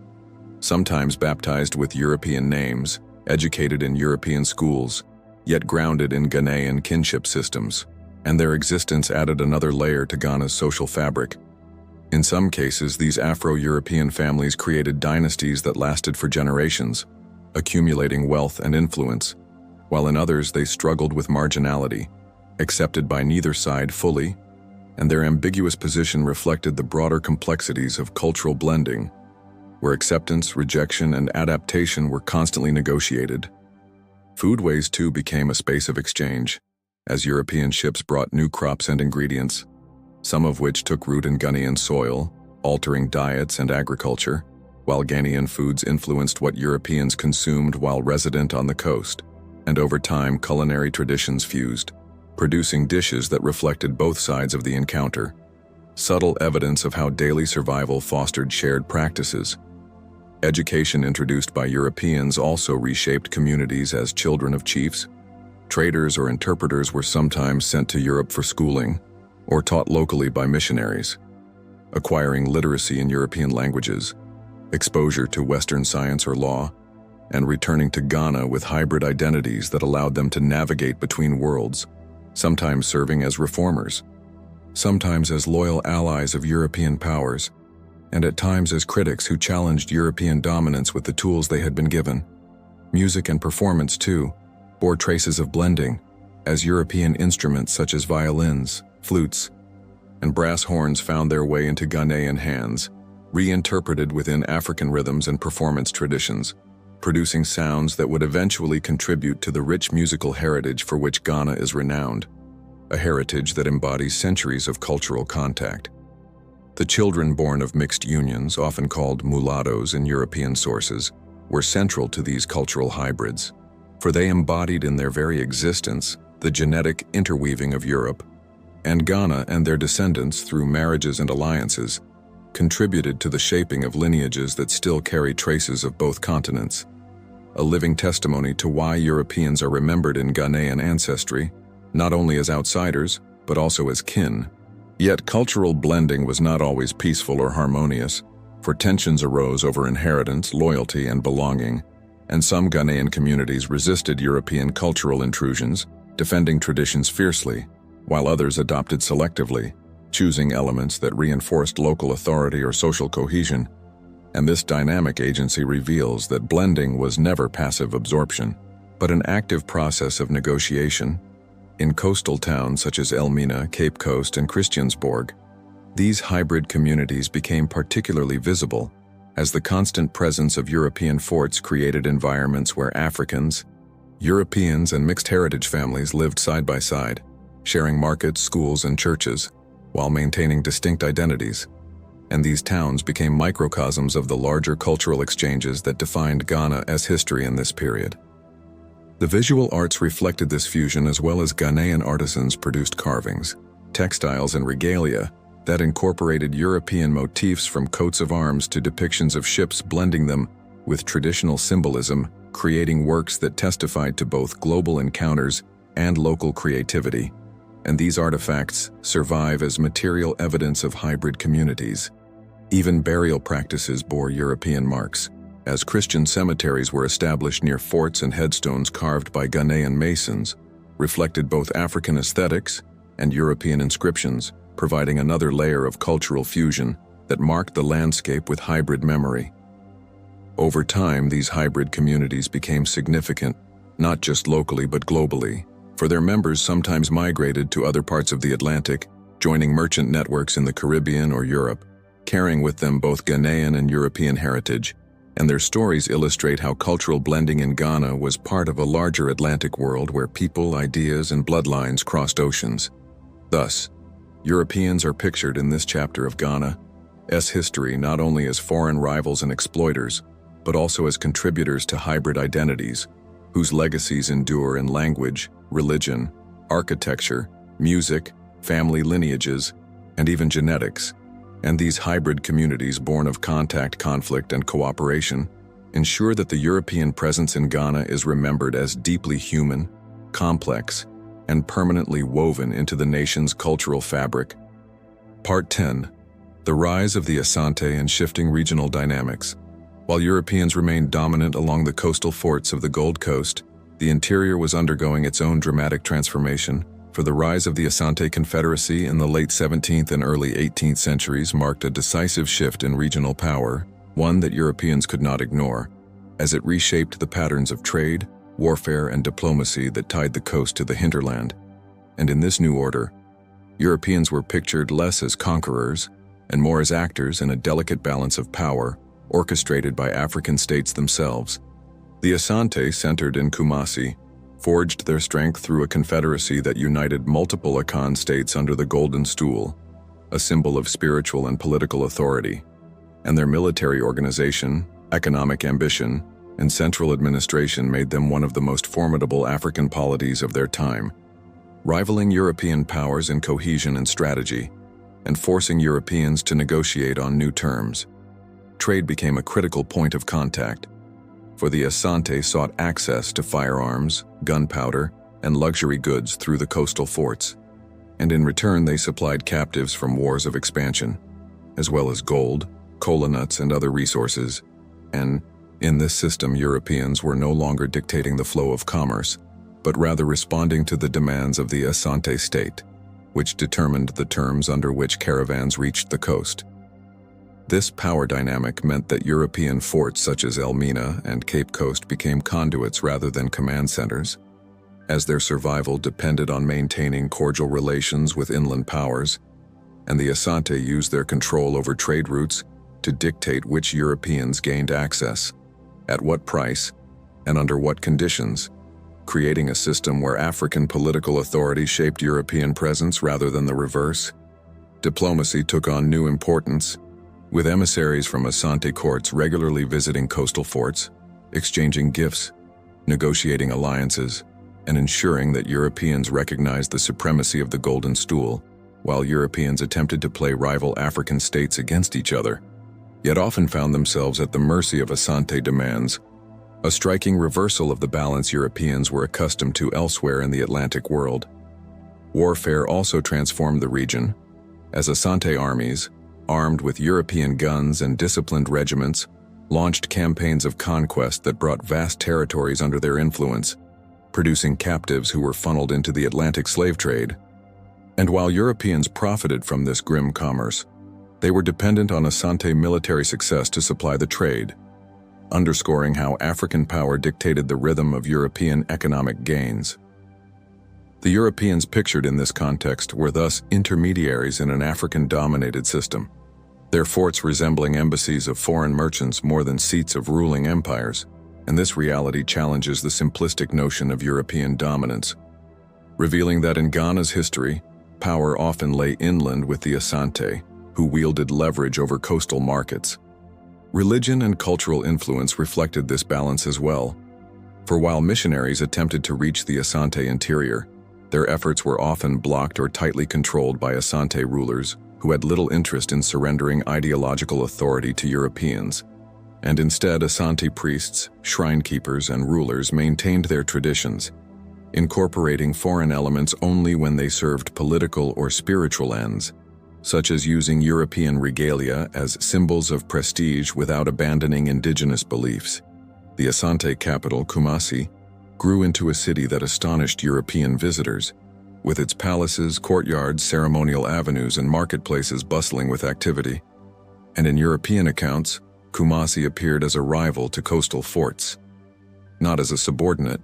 Sometimes baptized with European names, educated in European schools, yet grounded in Ghanaian kinship systems, and their existence added another layer to Ghana's social fabric. In some cases, these Afro-European families created dynasties that lasted for generations, accumulating wealth and influence, while in others they struggled with marginality, accepted by neither side fully, and their ambiguous position reflected the broader complexities of cultural blending, where acceptance, rejection, and adaptation were constantly negotiated. Foodways, too, became a space of exchange, as European ships brought new crops and ingredients, some of which took root in Ghanaian soil, altering diets and agriculture, while Ghanaian foods influenced what Europeans consumed while resident on the coast, and over time culinary traditions fused, producing dishes that reflected both sides of the encounter, subtle evidence of how daily survival fostered shared practices. Education introduced by Europeans also reshaped communities, as children of chiefs, traders, or interpreters were sometimes sent to Europe for schooling, or taught locally by missionaries, acquiring literacy in European languages, exposure to Western science or law, and returning to Ghana with hybrid identities that allowed them to navigate between worlds, sometimes serving as reformers, sometimes as loyal allies of European powers, and at times as critics who challenged European dominance with the tools they had been given. Music and performance, too, bore traces of blending, as European instruments such as violins, flutes, and brass horns found their way into Ghanaian hands, reinterpreted within African rhythms and performance traditions, producing sounds that would eventually contribute to the rich musical heritage for which Ghana is renowned, a heritage that embodies centuries of cultural contact. The children born of mixed unions, often called mulattoes in European sources, were central to these cultural hybrids, for they embodied in their very existence the genetic interweaving of Europe, and Ghana and their descendants, through marriages and alliances, contributed to the shaping of lineages that still carry traces of both continents, a living testimony to why Europeans are remembered in Ghanaian ancestry, not only as outsiders, but also as kin. Yet cultural blending was not always peaceful or harmonious, for tensions arose over inheritance, loyalty, and belonging, and some Ghanaian communities resisted European cultural intrusions, defending traditions fiercely, while others adopted selectively, choosing elements that reinforced local authority or social cohesion. And this dynamic agency reveals that blending was never passive absorption, but an active process of negotiation. In coastal towns such as Elmina, Cape Coast, and Christiansborg, these hybrid communities became particularly visible, as the constant presence of European forts created environments where Africans, Europeans, and mixed heritage families lived side by side, sharing markets, schools, and churches, while maintaining distinct identities. And these towns became microcosms of the larger cultural exchanges that defined Ghana as history in this period. The visual arts reflected this fusion, as well as Ghanaian artisans produced carvings, textiles and regalia that incorporated European motifs from coats of arms to depictions of ships, blending them with traditional symbolism, creating works that testified to both global encounters and local creativity. And these artifacts survive as material evidence of hybrid communities. Even burial practices bore European marks, as Christian cemeteries were established near forts, and headstones carved by Ghanaian masons reflected both African aesthetics and European inscriptions, providing another layer of cultural fusion that marked the landscape with hybrid memory. Over time, these hybrid communities became significant, not just locally but globally, for their members sometimes migrated to other parts of the Atlantic, joining merchant networks in the Caribbean or Europe, carrying with them both Ghanaian and European heritage, and their stories illustrate how cultural blending in Ghana was part of a larger Atlantic world where people, ideas, and bloodlines crossed oceans. Thus, Europeans are pictured in this chapter of Ghana's history not only as foreign rivals and exploiters, but also as contributors to hybrid identities, whose legacies endure in language, religion, architecture, music, family lineages, and even genetics. And these hybrid communities, born of contact, conflict, and cooperation, ensure that the European presence in Ghana is remembered as deeply human, complex, and permanently woven into the nation's cultural fabric. Part 10. The rise of the Asante and shifting regional dynamics. While Europeans remained dominant along the coastal forts of the Gold Coast, the interior was undergoing its own dramatic transformation, for the rise of the Asante Confederacy in the late 17th and early 18th centuries marked a decisive shift in regional power, one that Europeans could not ignore, as it reshaped the patterns of trade, warfare, and diplomacy that tied the coast to the hinterland. And in this new order, Europeans were pictured less as conquerors and more as actors in a delicate balance of power, orchestrated by African states themselves. The Asante, centered in Kumasi, forged their strength through a confederacy that united multiple Akan states under the Golden Stool, a symbol of spiritual and political authority, and their military organization, economic ambition, and central administration made them one of the most formidable African polities of their time, rivaling European powers in cohesion and strategy, and forcing Europeans to negotiate on new terms. Trade became a critical point of contact, for the Asante sought access to firearms, gunpowder, and luxury goods through the coastal forts, and in return they supplied captives from wars of expansion, as well as gold, cola nuts, and other resources. And in this system, Europeans were no longer dictating the flow of commerce, but rather responding to the demands of the Asante state, which determined the terms under which caravans reached the coast. This power dynamic meant that European forts such as Elmina and Cape Coast became conduits rather than command centers, as their survival depended on maintaining cordial relations with inland powers, and the Asante used their control over trade routes to dictate which Europeans gained access, at what price, and under what conditions, creating a system where African political authority shaped European presence rather than the reverse. Diplomacy took on new importance, with emissaries from Asante courts regularly visiting coastal forts, exchanging gifts, negotiating alliances, and ensuring that Europeans recognized the supremacy of the Golden Stool, while Europeans attempted to play rival African states against each other, yet often found themselves at the mercy of Asante demands, a striking reversal of the balance Europeans were accustomed to elsewhere in the Atlantic world. Warfare also transformed the region, as Asante armies, armed with European guns and disciplined regiments, launched campaigns of conquest that brought vast territories under their influence, producing captives who were funneled into the Atlantic slave trade. And while Europeans profited from this grim commerce, they were dependent on Asante military success to supply the trade, underscoring how African power dictated the rhythm of European economic gains. The Europeans pictured in this context were thus intermediaries in an African-dominated system, their forts resembling embassies of foreign merchants more than seats of ruling empires, and this reality challenges the simplistic notion of European dominance, revealing that in Ghana's history, power often lay inland with the Asante, who wielded leverage over coastal markets. Religion and cultural influence reflected this balance as well, For while missionaries attempted to reach the Asante interior, their efforts were often blocked or tightly controlled by Asante rulers who had little interest in surrendering ideological authority to Europeans, and instead Asante priests, shrine keepers, and rulers maintained their traditions, incorporating foreign elements only when they served political or spiritual ends, such as using European regalia as symbols of prestige without abandoning indigenous beliefs. The Asante capital, Kumasi, grew into a city that astonished European visitors, with its palaces, courtyards, ceremonial avenues, and marketplaces bustling with activity. And in European accounts, Kumasi appeared as a rival to coastal forts, not as a subordinate.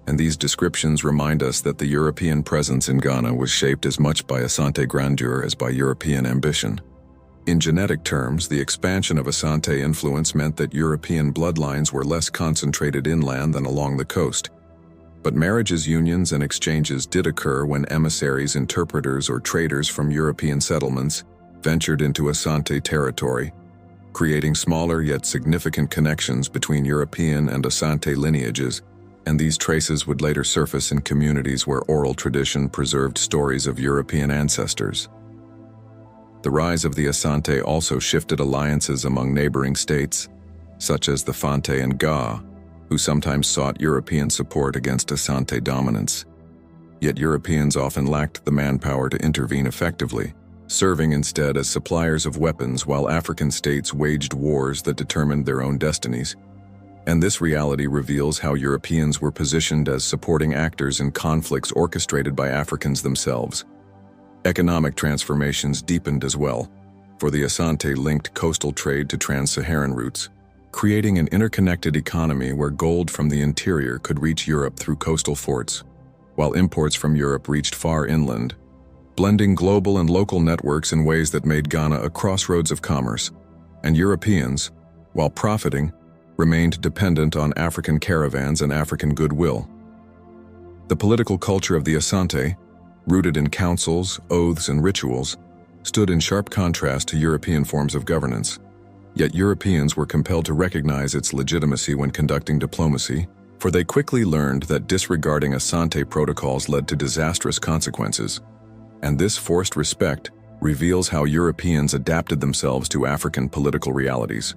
And these descriptions remind us that the European presence in Ghana was shaped as much by Asante grandeur as by European ambition. In genetic terms, the expansion of Asante influence meant that European bloodlines were less concentrated inland than along the coast. But marriages, unions, and exchanges did occur when emissaries, interpreters, or traders from European settlements ventured into Asante territory, creating smaller yet significant connections between European and Asante lineages, and these traces would later surface in communities where oral tradition preserved stories of European ancestors. The rise of the Asante also shifted alliances among neighboring states, such as the Fante and Ga, who sometimes sought European support against Asante dominance. Yet Europeans often lacked the manpower to intervene effectively, serving instead as suppliers of weapons while African states waged wars that determined their own destinies. And this reality reveals how Europeans were positioned as supporting actors in conflicts orchestrated by Africans themselves. Economic transformations deepened as well, for the Asante linked coastal trade to trans-Saharan routes, creating an interconnected economy where gold from the interior could reach Europe through coastal forts, while imports from Europe reached far inland, blending global and local networks in ways that made Ghana a crossroads of commerce. And Europeans, while profiting, remained dependent on African caravans and African goodwill. The political culture of the Asante, rooted in councils, oaths, and rituals, stood in sharp contrast to European forms of governance. Yet Europeans were compelled to recognize its legitimacy when conducting diplomacy, for they quickly learned that disregarding Asante protocols led to disastrous consequences. And this forced respect reveals how Europeans adapted themselves to African political realities.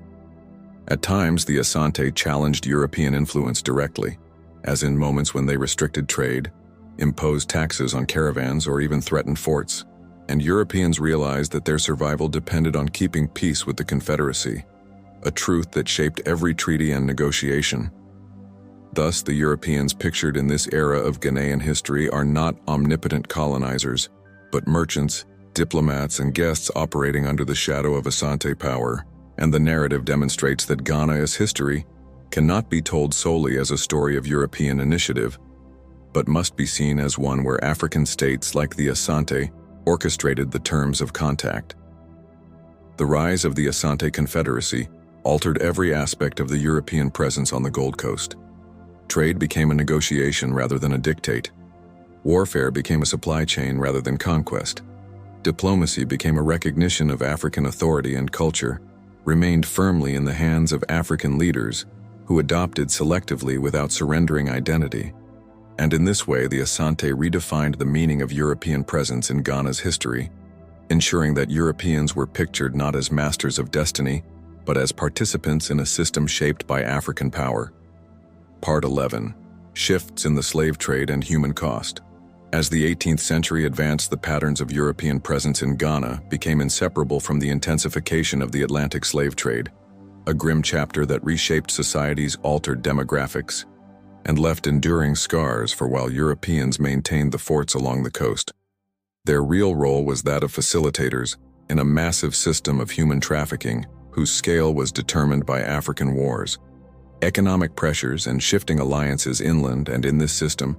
At times, the Asante challenged European influence directly, as in moments when they restricted trade, imposed taxes on caravans, or even threatened forts. And Europeans realized that their survival depended on keeping peace with the Confederacy, a truth that shaped every treaty and negotiation. Thus, the Europeans pictured in this era of Ghanaian history are not omnipotent colonizers, but merchants, diplomats, and guests operating under the shadow of Asante power. And the narrative demonstrates that Ghana's history cannot be told solely as a story of European initiative, but must be seen as one where African states like the Asante orchestrated the terms of contact. The rise of the Asante Confederacy altered every aspect of the European presence on the Gold Coast. Trade became a negotiation rather than a dictate. Warfare became a supply chain rather than conquest. Diplomacy became a recognition of African authority, and culture remained firmly in the hands of African leaders who adopted selectively without surrendering identity. And in this way, the Asante redefined the meaning of European presence in Ghana's history, ensuring that Europeans were pictured not as masters of destiny, but as participants in a system shaped by African power. Part 11. Shifts in the slave trade and human cost. As the 18th century advanced, the patterns of European presence in Ghana became inseparable from the intensification of the Atlantic slave trade, a grim chapter that reshaped society's altered demographics and left enduring scars for while Europeans maintained the forts along the coast. Their real role was that of facilitators in a massive system of human trafficking whose scale was determined by African wars, economic pressures, and shifting alliances inland. And in this system,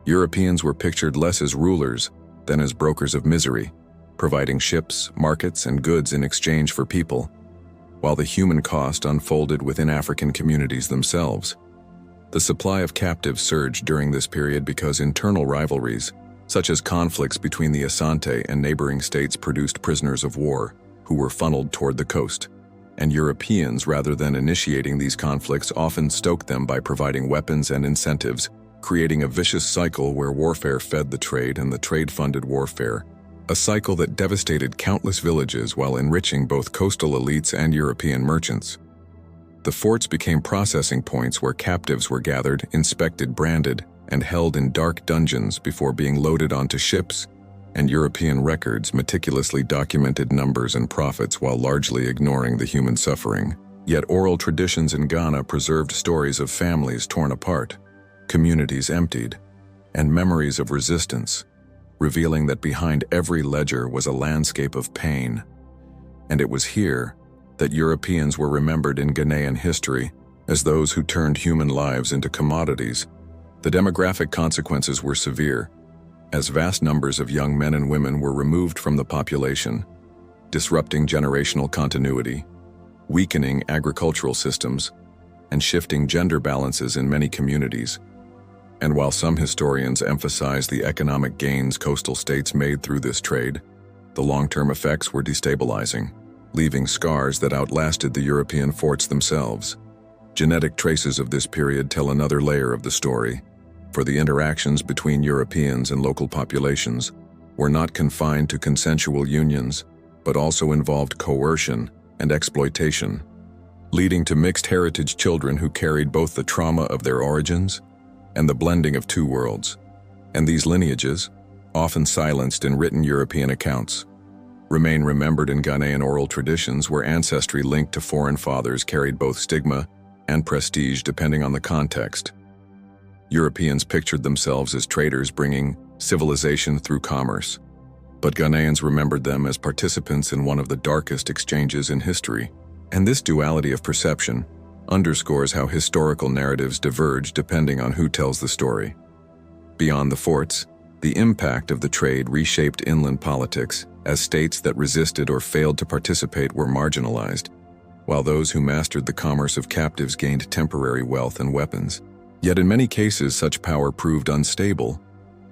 Europeans were pictured less as rulers than as brokers of misery, providing ships, markets, and goods in exchange for people, while the human cost unfolded within African communities themselves. The supply of captives surged during this period because internal rivalries, such as conflicts between the Asante and neighboring states, produced prisoners of war who were funneled toward the coast. and Europeans, rather than initiating these conflicts, often stoked them by providing weapons and incentives, creating a vicious cycle where warfare fed the trade and the trade funded warfare, a cycle that devastated countless villages while enriching both coastal elites and European merchants. The forts became processing points where captives were gathered, inspected, branded, and held in dark dungeons before being loaded onto ships, and European records meticulously documented numbers and profits while largely ignoring the human suffering. Yet oral traditions in Ghana preserved stories of families torn apart, communities emptied, and memories of resistance, revealing that behind every ledger was a landscape of pain. And it was here that Europeans were remembered in Ghanaian history as those who turned human lives into commodities. The demographic consequences were severe, as vast numbers of young men and women were removed from the population, disrupting generational continuity, weakening agricultural systems, and shifting gender balances in many communities. And while some historians emphasize the economic gains coastal states made through this trade, the long-term effects were destabilizing, leaving scars that outlasted the European forts themselves. Genetic traces of this period tell another layer of the story, for the interactions between Europeans and local populations were not confined to consensual unions, but also involved coercion and exploitation, leading to mixed heritage children who carried both the trauma of their origins and the blending of two worlds. And these lineages, often silenced in written European accounts, remain remembered in Ghanaian oral traditions where ancestry linked to foreign fathers carried both stigma and prestige depending on the context. Europeans pictured themselves as traders bringing civilization through commerce, but Ghanaians remembered them as participants in one of the darkest exchanges in history. And this duality of perception underscores how historical narratives diverge depending on who tells the story. Beyond the forts, the impact of the trade reshaped inland politics, as states that resisted or failed to participate were marginalized, while those who mastered the commerce of captives gained temporary wealth and weapons. Yet in many cases such power proved unstable,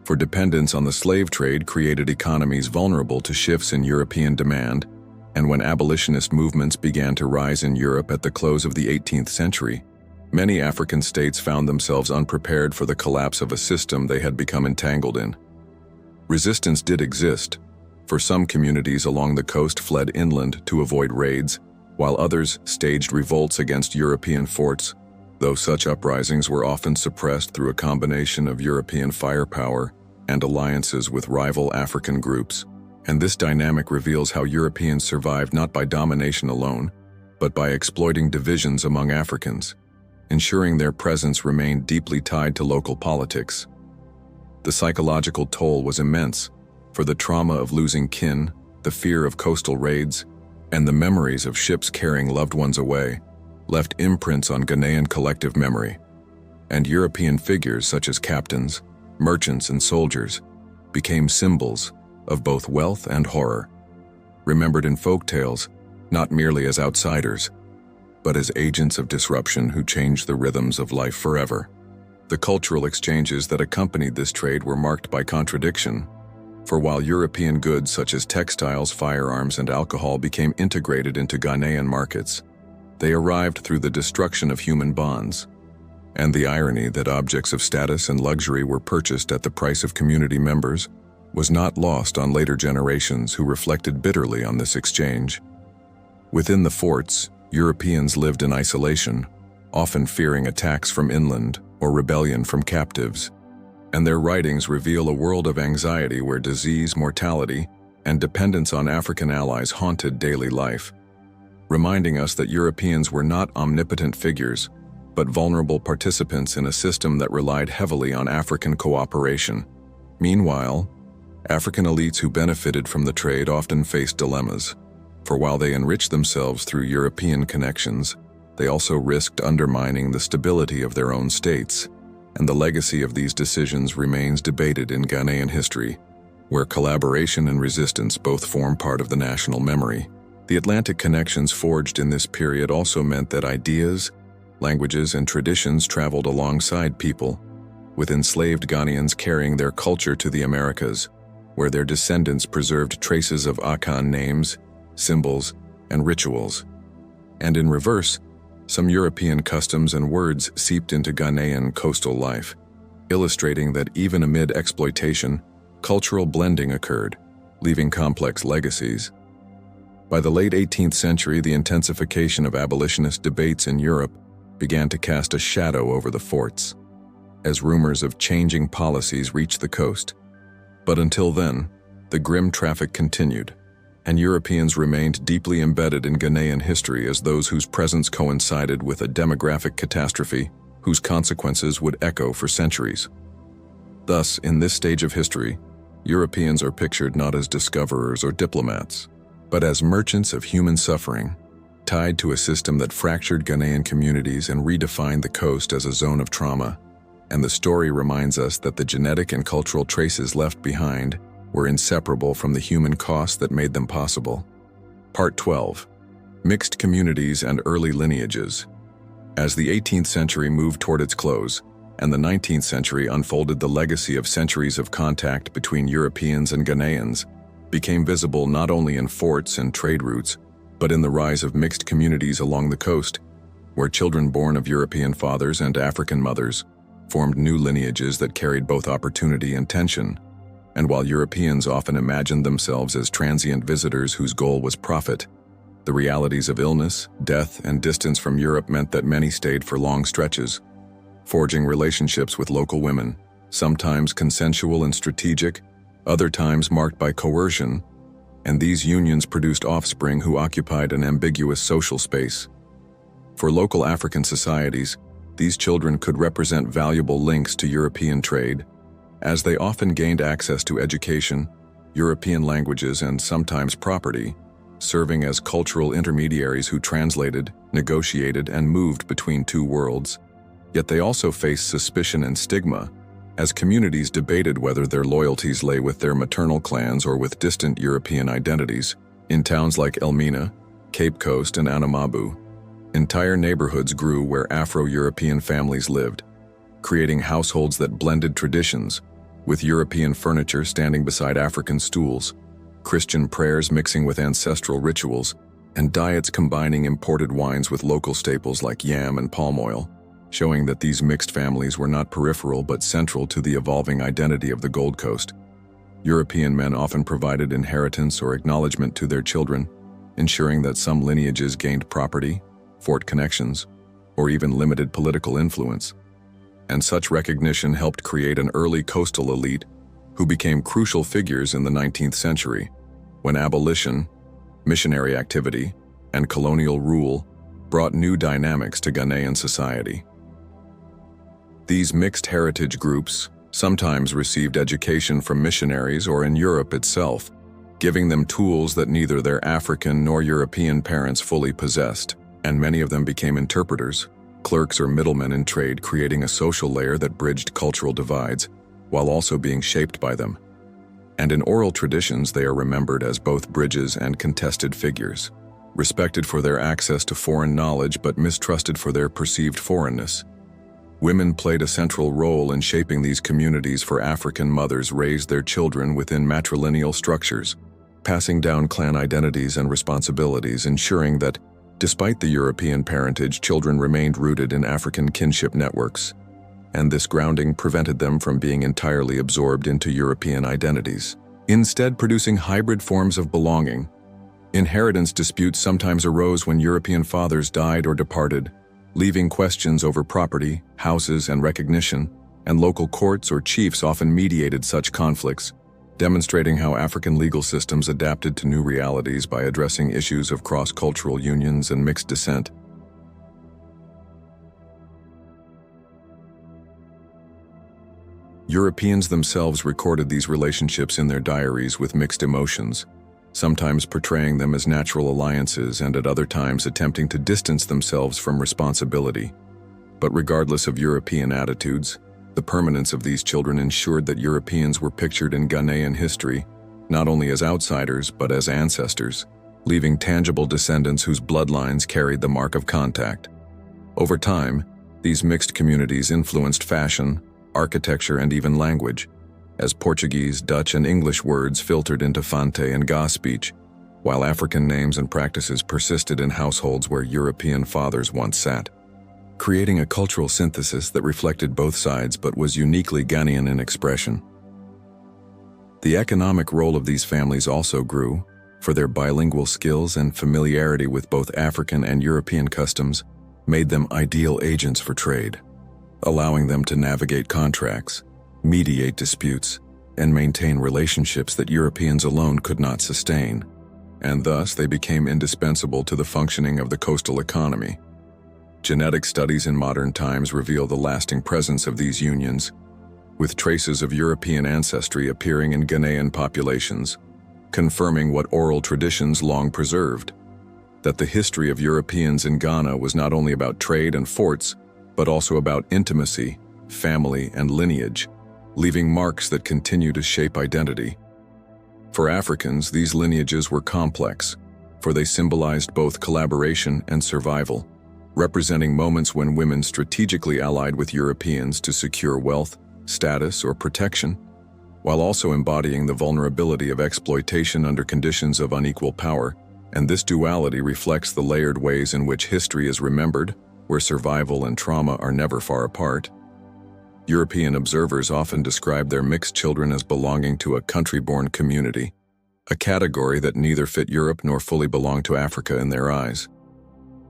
for dependence on the slave trade created economies vulnerable to shifts in European demand, and when abolitionist movements began to rise in Europe at the close of the 18th century, many African states found themselves unprepared for the collapse of a system they had become entangled in. Resistance did exist, for some communities along the coast fled inland to avoid raids, while others staged revolts against European forts, though such uprisings were often suppressed through a combination of European firepower and alliances with rival African groups. And this dynamic reveals how Europeans survived not by domination alone, but by exploiting divisions among Africans, ensuring their presence remained deeply tied to local politics. The psychological toll was immense, for the trauma of losing kin, the fear of coastal raids, and the memories of ships carrying loved ones away left imprints on Ghanaian collective memory. And European figures such as captains, merchants, and soldiers became symbols of both wealth and horror, remembered in folktales not merely as outsiders, but as agents of disruption who changed the rhythms of life forever. The cultural exchanges that accompanied this trade were marked by contradiction, for while European goods such as textiles, firearms, and alcohol became integrated into Ghanaian markets, they arrived through the destruction of human bonds, and the irony that objects of status and luxury were purchased at the price of community members was not lost on later generations who reflected bitterly on this exchange. Within the forts, Europeans lived in isolation, often fearing attacks from inland or rebellion from captives, and their writings reveal a world of anxiety where disease, mortality, and dependence on African allies haunted daily life, reminding us that Europeans were not omnipotent figures, but vulnerable participants in a system that relied heavily on African cooperation. Meanwhile, African elites who benefited from the trade often faced dilemmas, for while they enriched themselves through European connections, they also risked undermining the stability of their own states, and the legacy of these decisions remains debated in Ghanaian history, where collaboration and resistance both form part of the national memory. The Atlantic connections forged in this period also meant that ideas, languages, and traditions traveled alongside people, with enslaved Ghanaians carrying their culture to the Americas, where their descendants preserved traces of Akan names, symbols, and rituals. And in reverse, some European customs and words seeped into Ghanaian coastal life, illustrating that even amid exploitation, cultural blending occurred, leaving complex legacies. By the late 18th century, the intensification of abolitionist debates in Europe began to cast a shadow over the forts, as rumors of changing policies reached the coast. But until then, the grim traffic continued, and Europeans remained deeply embedded in Ghanaian history as those whose presence coincided with a demographic catastrophe whose consequences would echo for centuries. Thus, in this stage of history, Europeans are pictured not as discoverers or diplomats, but as merchants of human suffering, tied to a system that fractured Ghanaian communities and redefined the coast as a zone of trauma. And the story reminds us that the genetic and cultural traces left behind were inseparable from the human cost that made them possible. Part 12. Mixed Communities and Early Lineages. As the 18th century moved toward its close, and the 19th century unfolded, the legacy of centuries of contact between Europeans and Ghanaians became visible not only in forts and trade routes, but in the rise of mixed communities along the coast, where children born of European fathers and African mothers formed new lineages that carried both opportunity and tension. And while Europeans often imagined themselves as transient visitors whose goal was profit, the realities of illness, death, and distance from Europe meant that many stayed for long stretches, forging relationships with local women, sometimes consensual and strategic, other times marked by coercion, and these unions produced offspring who occupied an ambiguous social space. For local African societies, these children could represent valuable links to European trade, as they often gained access to education, European languages, and sometimes property, serving as cultural intermediaries who translated, negotiated, and moved between two worlds. Yet they also faced suspicion and stigma, as communities debated whether their loyalties lay with their maternal clans or with distant European identities. In towns like Elmina, Cape Coast, and Anamabu, entire neighborhoods grew where Afro-European families lived, creating households that blended traditions, with European furniture standing beside African stools, Christian prayers mixing with ancestral rituals, and diets combining imported wines with local staples like yam and palm oil, showing that these mixed families were not peripheral but central to the evolving identity of the Gold Coast. European men often provided inheritance or acknowledgement to their children, ensuring that some lineages gained property, fort connections, or even limited political influence. And such recognition helped create an early coastal elite who became crucial figures in the 19th century, when abolition, missionary activity, and colonial rule brought new dynamics to Ghanaian society. These mixed heritage groups sometimes received education from missionaries or in Europe itself, giving them tools that neither their African nor European parents fully possessed, and many of them became interpreters, clerks or middlemen in trade, creating a social layer that bridged cultural divides, while also being shaped by them. And in oral traditions, they are remembered as both bridges and contested figures, respected for their access to foreign knowledge but mistrusted for their perceived foreignness. Women played a central role in shaping these communities, for African mothers raised their children within matrilineal structures, passing down clan identities and responsibilities, ensuring that, despite the European parentage, children remained rooted in African kinship networks, and this grounding prevented them from being entirely absorbed into European identities, instead producing hybrid forms of belonging. Inheritance disputes sometimes arose when European fathers died or departed, leaving questions over property, houses, and recognition, and local courts or chiefs often mediated such conflicts, demonstrating how African legal systems adapted to new realities by addressing issues of cross-cultural unions and mixed descent. Europeans themselves recorded these relationships in their diaries with mixed emotions, sometimes portraying them as natural alliances and at other times attempting to distance themselves from responsibility. But regardless of European attitudes, the permanence of these children ensured that Europeans were pictured in Ghanaian history, not only as outsiders but as ancestors, leaving tangible descendants whose bloodlines carried the mark of contact. Over time, these mixed communities influenced fashion, architecture, and even language, as Portuguese, Dutch, and English words filtered into Fante and Ga speech, while African names and practices persisted in households where European fathers once sat, creating a cultural synthesis that reflected both sides but was uniquely Ghanaian in expression. The economic role of these families also grew, for their bilingual skills and familiarity with both African and European customs made them ideal agents for trade, allowing them to navigate contracts, mediate disputes, and maintain relationships that Europeans alone could not sustain, and thus they became indispensable to the functioning of the coastal economy. Genetic studies in modern times reveal the lasting presence of these unions, with traces of European ancestry appearing in Ghanaian populations, confirming what oral traditions long preserved, that the history of Europeans in Ghana was not only about trade and forts, but also about intimacy, family, and lineage, leaving marks that continue to shape identity. For Africans, these lineages were complex, for they symbolized both collaboration and survival, representing moments when women strategically allied with Europeans to secure wealth, status, or protection, while also embodying the vulnerability of exploitation under conditions of unequal power, and this duality reflects the layered ways in which history is remembered, where survival and trauma are never far apart. European observers often describe their mixed children as belonging to a country-born community, a category that neither fit Europe nor fully belonged to Africa in their eyes.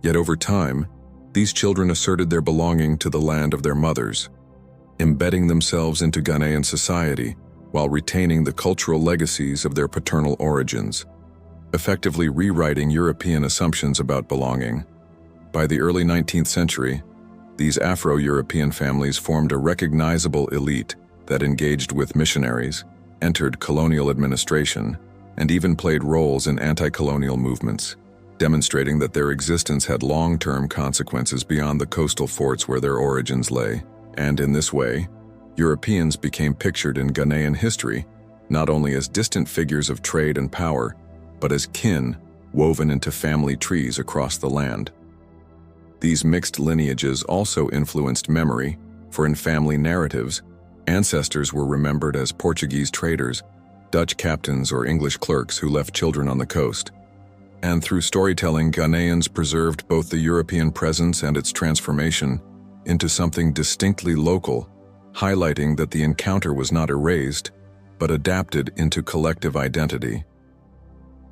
Yet over time, these children asserted their belonging to the land of their mothers, embedding themselves into Ghanaian society while retaining the cultural legacies of their paternal origins, effectively rewriting European assumptions about belonging. By the early 19th century, these Afro-European families formed a recognizable elite that engaged with missionaries, entered colonial administration, and even played roles in anti-colonial movements, demonstrating that their existence had long-term consequences beyond the coastal forts where their origins lay. And in this way, Europeans became pictured in Ghanaian history not only as distant figures of trade and power, but as kin woven into family trees across the land. These mixed lineages also influenced memory, for in family narratives, ancestors were remembered as Portuguese traders, Dutch captains, or English clerks who left children on the coast. And through storytelling, Ghanaians preserved both the European presence and its transformation into something distinctly local, highlighting that the encounter was not erased, but adapted into collective identity.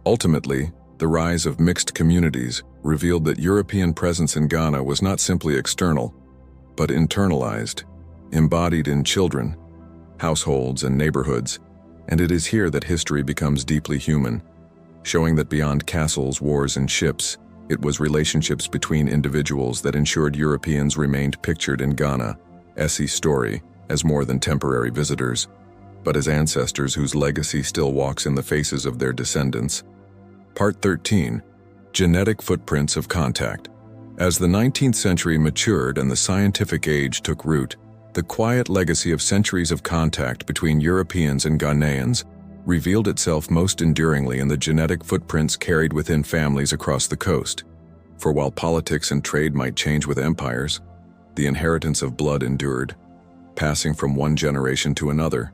Ultimately, the rise of mixed communities revealed that European presence in Ghana was not simply external, but internalized, embodied in children, households, and neighborhoods, and it is here that history becomes deeply human, showing that beyond castles, wars, and ships, it was relationships between individuals that ensured Europeans remained pictured in Ghana's story as more than temporary visitors, but as ancestors whose legacy still walks in the faces of their descendants. Part 13. Genetic Footprints of Contact. As the 19th century matured and the scientific age took root, the quiet legacy of centuries of contact between Europeans and Ghanaians revealed itself most enduringly in the genetic footprints carried within families across the coast. For while politics and trade might change with empires, the inheritance of blood endured, passing from one generation to another,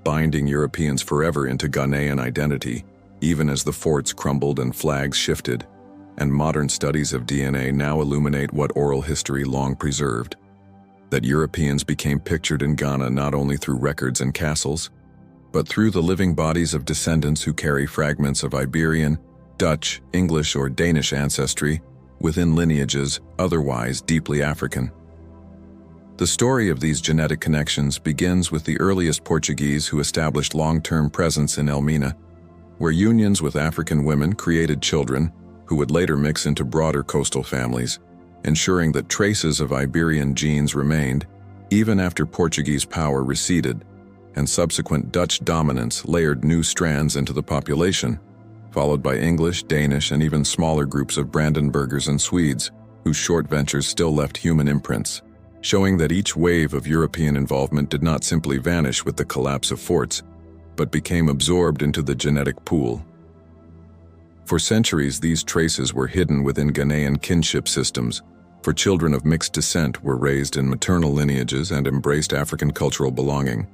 binding Europeans forever into Ghanaian identity, even as the forts crumbled and flags shifted, and modern studies of DNA now illuminate what oral history long preserved, that Europeans became pictured in Ghana not only through records and castles, but through the living bodies of descendants who carry fragments of Iberian, Dutch, English, or Danish ancestry within lineages otherwise deeply African. The story of these genetic connections begins with the earliest Portuguese who established long-term presence in Elmina, where unions with African women created children who would later mix into broader coastal families, ensuring that traces of Iberian genes remained even after Portuguese power receded, and subsequent Dutch dominance layered new strands into the population, followed by English, Danish, and even smaller groups of Brandenburgers and Swedes, whose short ventures still left human imprints, showing that each wave of European involvement did not simply vanish with the collapse of forts, but became absorbed into the genetic pool. For centuries, these traces were hidden within Ghanaian kinship systems, for children of mixed descent were raised in maternal lineages and embraced African cultural belonging.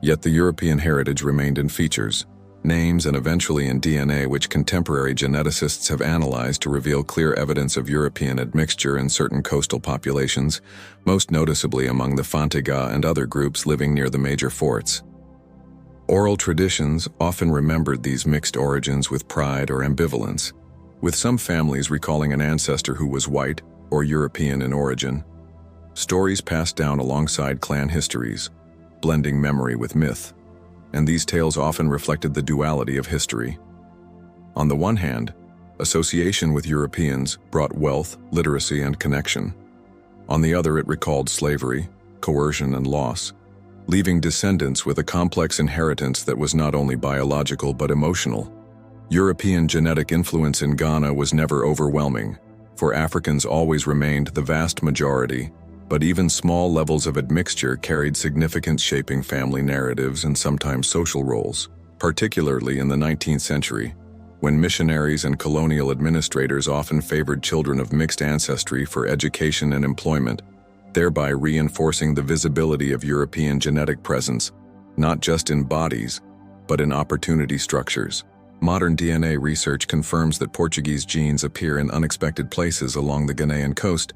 Yet the European heritage remained in features, names, and eventually in DNA, which contemporary geneticists have analyzed to reveal clear evidence of European admixture in certain coastal populations, most noticeably among the Fante and other groups living near the major forts. Oral traditions often remembered these mixed origins with pride or ambivalence, with some families recalling an ancestor who was white or European in origin. Stories passed down alongside clan histories, blending memory with myth, and these tales often reflected the duality of history. On the one hand, association with Europeans brought wealth, literacy, and connection. On the other, it recalled slavery, coercion, and loss, leaving descendants with a complex inheritance that was not only biological but emotional. European genetic influence in Ghana was never overwhelming, for Africans always remained the vast majority, but even small levels of admixture carried significant shaping family narratives and sometimes social roles, particularly in the 19th century, when missionaries and colonial administrators often favored children of mixed ancestry for education and employment, thereby reinforcing the visibility of European genetic presence, not just in bodies, but in opportunity structures. Modern DNA research confirms that Portuguese genes appear in unexpected places along the Ghanaian coast,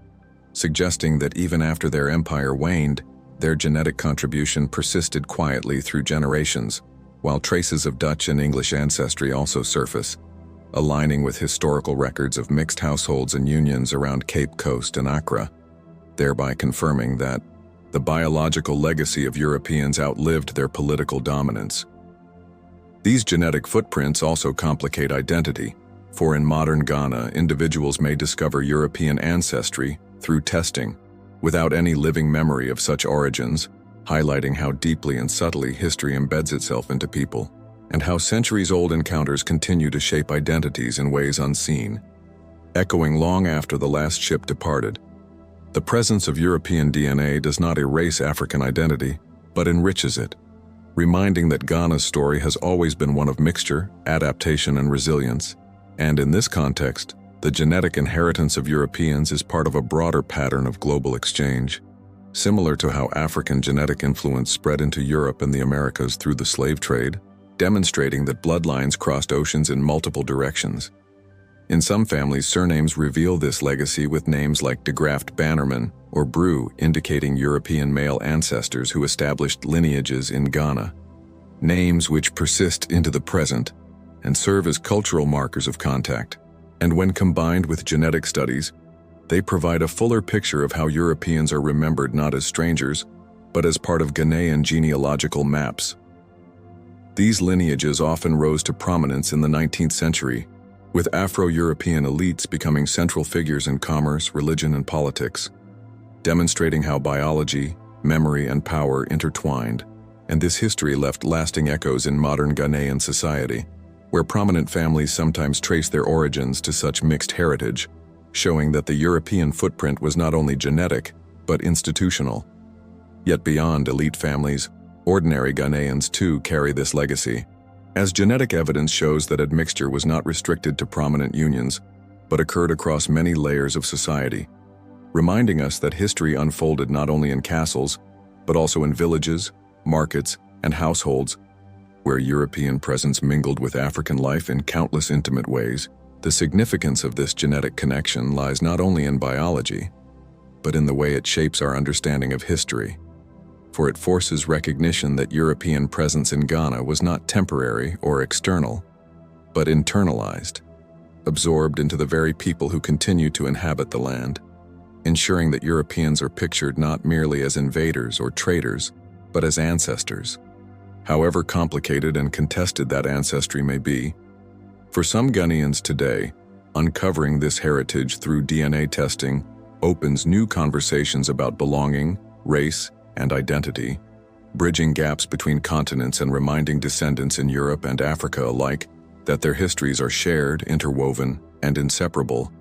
suggesting that even after their empire waned, their genetic contribution persisted quietly through generations, while traces of Dutch and English ancestry also surface, aligning with historical records of mixed households and unions around Cape Coast and Accra, thereby confirming that the biological legacy of Europeans outlived their political dominance. These genetic footprints also complicate identity, for in modern Ghana, individuals may discover European ancestry through testing, without any living memory of such origins, highlighting how deeply and subtly history embeds itself into people, and how centuries-old encounters continue to shape identities in ways unseen. Echoing long after the last ship departed, the presence of European DNA does not erase African identity, but enriches it, reminding that Ghana's story has always been one of mixture, adaptation, and resilience. And in this context, the genetic inheritance of Europeans is part of a broader pattern of global exchange, similar to how African genetic influence spread into Europe and the Americas through the slave trade, demonstrating that bloodlines crossed oceans in multiple directions. In some families, surnames reveal this legacy with names like de Graft Bannerman or Brew, indicating European male ancestors who established lineages in Ghana. Names which persist into the present and serve as cultural markers of contact. And when combined with genetic studies, they provide a fuller picture of how Europeans are remembered not as strangers, but as part of Ghanaian genealogical maps. These lineages often rose to prominence in the 19th century, with Afro-European elites becoming central figures in commerce, religion, and politics, demonstrating how biology, memory, and power intertwined, and this history left lasting echoes in modern Ghanaian society, where prominent families sometimes trace their origins to such mixed heritage, showing that the European footprint was not only genetic, but institutional. Yet beyond elite families, ordinary Ghanaians too carry this legacy, as genetic evidence shows that admixture was not restricted to prominent unions, but occurred across many layers of society, reminding us that history unfolded not only in castles, but also in villages, markets, and households, where European presence mingled with African life in countless intimate ways. The significance of this genetic connection lies not only in biology, but in the way it shapes our understanding of history, for it forces recognition that European presence in Ghana was not temporary or external, but internalized, absorbed into the very people who continue to inhabit the land, ensuring that Europeans are pictured not merely as invaders or traders, but as ancestors. However complicated and contested that ancestry may be, for some Ghanaians today, uncovering this heritage through DNA testing opens new conversations about belonging, race, and identity, bridging gaps between continents and reminding descendants in Europe and Africa alike that their histories are shared, interwoven, and inseparable.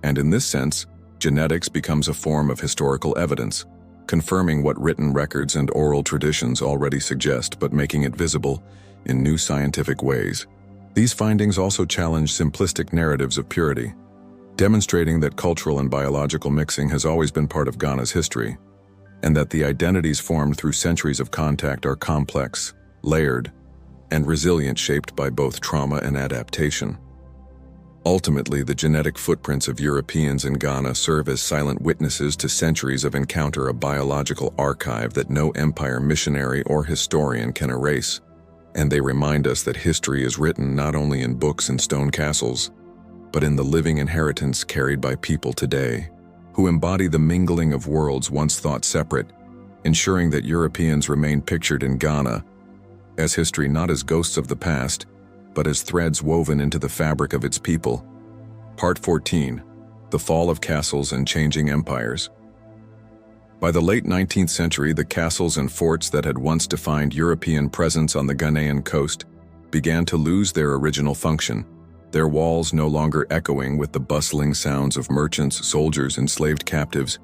And in this sense, genetics becomes a form of historical evidence, confirming what written records and oral traditions already suggest, but making it visible in new scientific ways. These findings also challenge simplistic narratives of purity, demonstrating that cultural and biological mixing has always been part of Ghana's history, and that the identities formed through centuries of contact are complex, layered, and resilient, shaped by both trauma and adaptation. Ultimately, the genetic footprints of Europeans in Ghana serve as silent witnesses to centuries of encounter, a biological archive that no empire, missionary, or historian can erase. And they remind us that history is written not only in books and stone castles, but in the living inheritance carried by people today, who embody the mingling of worlds once thought separate, ensuring that Europeans remain pictured in Ghana as history, not as ghosts of the past, but as threads woven into the fabric of its people. Part 14. The Fall of Castles and Changing Empires. By the late 19th century, the castles and forts that had once defined European presence on the Ghanaian coast began to lose their original function, their walls no longer echoing with the bustling sounds of merchants, soldiers, enslaved captives,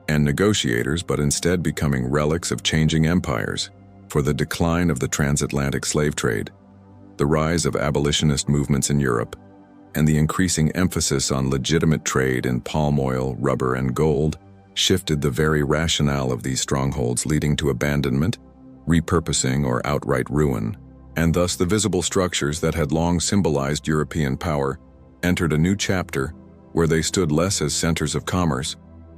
and negotiators, but instead becoming relics of changing empires. For the decline of the transatlantic slave trade, the rise of abolitionist movements in Europe, and the increasing emphasis on legitimate trade in palm oil, rubber, and gold shifted the very rationale of these strongholds, leading to abandonment, repurposing, or outright ruin. And thus the visible structures that had long symbolized European power entered a new chapter where they stood less as centers of commerce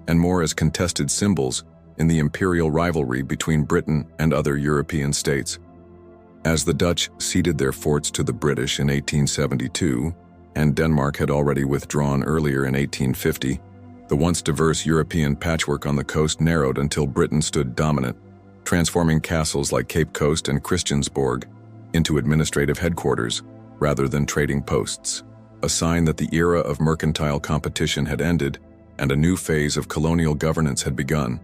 and more as contested symbols in the imperial rivalry between Britain and other European states. As the Dutch ceded their forts to the British in 1872, and Denmark had already withdrawn earlier in 1850, the once diverse European patchwork on the coast narrowed until Britain stood dominant, transforming castles like Cape Coast and Christiansborg into administrative headquarters rather than trading posts, a sign that the era of mercantile competition had ended and a new phase of colonial governance had begun,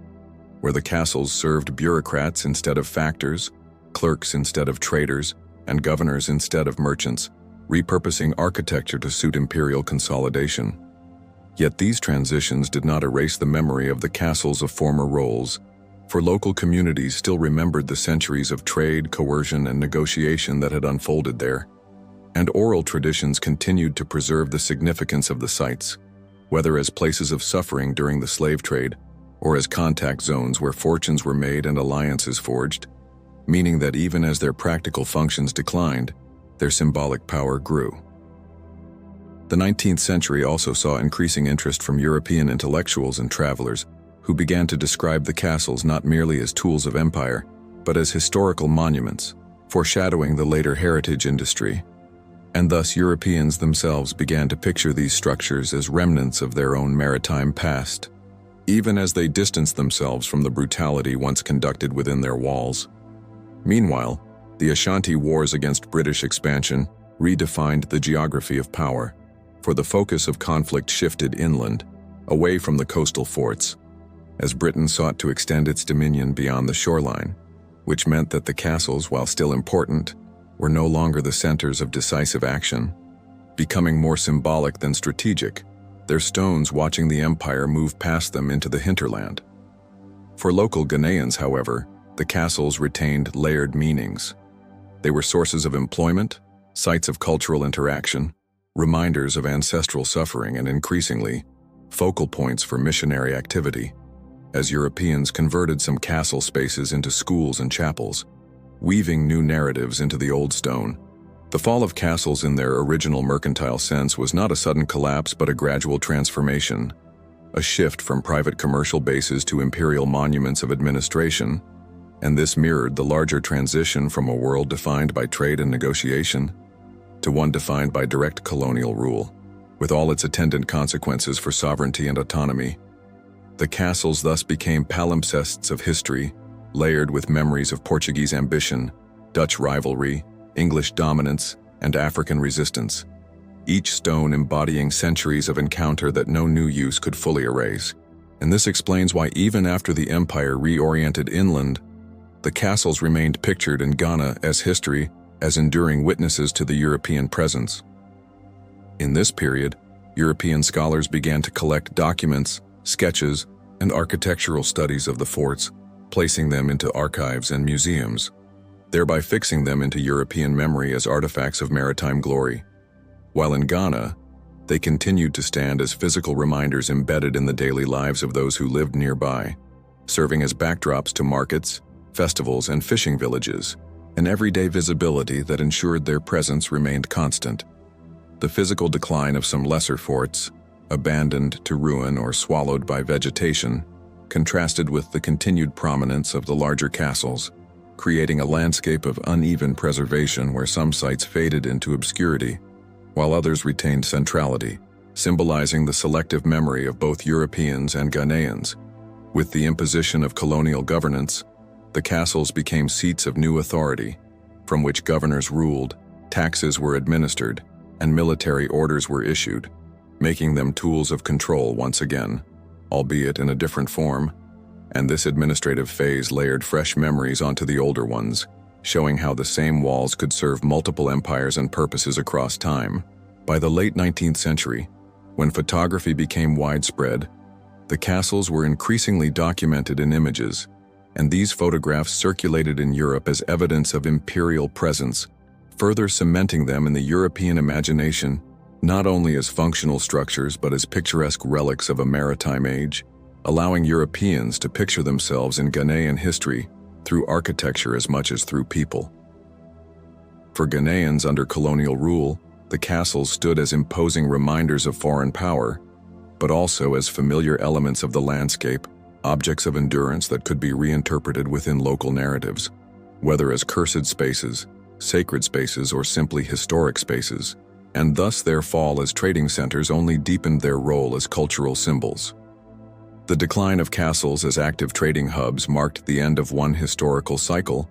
where the castles served bureaucrats instead of factors, clerks instead of traders, and governors instead of merchants, repurposing architecture to suit imperial consolidation. Yet these transitions did not erase the memory of the castles of former roles, for local communities still remembered the centuries of trade, coercion, and negotiation that had unfolded there, and oral traditions continued to preserve the significance of the sites, whether as places of suffering during the slave trade, or as contact zones where fortunes were made and alliances forged, meaning that even as their practical functions declined, their symbolic power grew. The 19th century also saw increasing interest from European intellectuals and travelers who began to describe the castles not merely as tools of empire, but as historical monuments, foreshadowing the later heritage industry. And thus Europeans themselves began to picture these structures as remnants of their own maritime past, even as they distanced themselves from the brutality once conducted within their walls. Meanwhile, the Ashanti Wars against British expansion redefined the geography of power, for the focus of conflict shifted inland, away from the coastal forts, as Britain sought to extend its dominion beyond the shoreline, which meant that the castles, while still important, were no longer the centers of decisive action, becoming more symbolic than strategic, their stones watching the empire move past them into the hinterland. For local Ghanaians, however, the castles retained layered meanings. They were sources of employment, sites of cultural interaction, reminders of ancestral suffering, and increasingly, focal points for missionary activity, as Europeans converted some castle spaces into schools and chapels, weaving new narratives into the old stone. The fall of castles in their original mercantile sense was not a sudden collapse but a gradual transformation, a shift from private commercial bases to imperial monuments of administration, and this mirrored the larger transition from a world defined by trade and negotiation to one defined by direct colonial rule, with all its attendant consequences for sovereignty and autonomy. The castles thus became palimpsests of history, layered with memories of Portuguese ambition, Dutch rivalry, English dominance, and African resistance, each stone embodying centuries of encounter that no new use could fully erase. And this explains why even after the empire reoriented inland, the castles remained pictured in Ghana as history, as enduring witnesses to the European presence. In this period, European scholars began to collect documents, sketches, and architectural studies of the forts, placing them into archives and museums, thereby fixing them into European memory as artifacts of maritime glory. While in Ghana, they continued to stand as physical reminders embedded in the daily lives of those who lived nearby, serving as backdrops to markets, festivals, and fishing villages, an everyday visibility that ensured their presence remained constant. The physical decline of some lesser forts, abandoned to ruin or swallowed by vegetation, contrasted with the continued prominence of the larger castles, creating a landscape of uneven preservation where some sites faded into obscurity, while others retained centrality, symbolizing the selective memory of both Europeans and Ghanaians. With the imposition of colonial governance, the castles became seats of new authority, from which governors ruled, taxes were administered, and military orders were issued, making them tools of control once again, albeit in a different form, and this administrative phase layered fresh memories onto the older ones, showing how the same walls could serve multiple empires and purposes across time. By the late 19th century, when photography became widespread, the castles were increasingly documented in images, and these photographs circulated in Europe as evidence of imperial presence, further cementing them in the European imagination, not only as functional structures but as picturesque relics of a maritime age, allowing Europeans to picture themselves in Ghanaian history through architecture as much as through people. For Ghanaians under colonial rule, the castles stood as imposing reminders of foreign power, but also as familiar elements of the landscape, objects of endurance that could be reinterpreted within local narratives, whether as cursed spaces, sacred spaces, or simply historic spaces, and thus their fall as trading centers only deepened their role as cultural symbols. The decline of castles as active trading hubs marked the end of one historical cycle,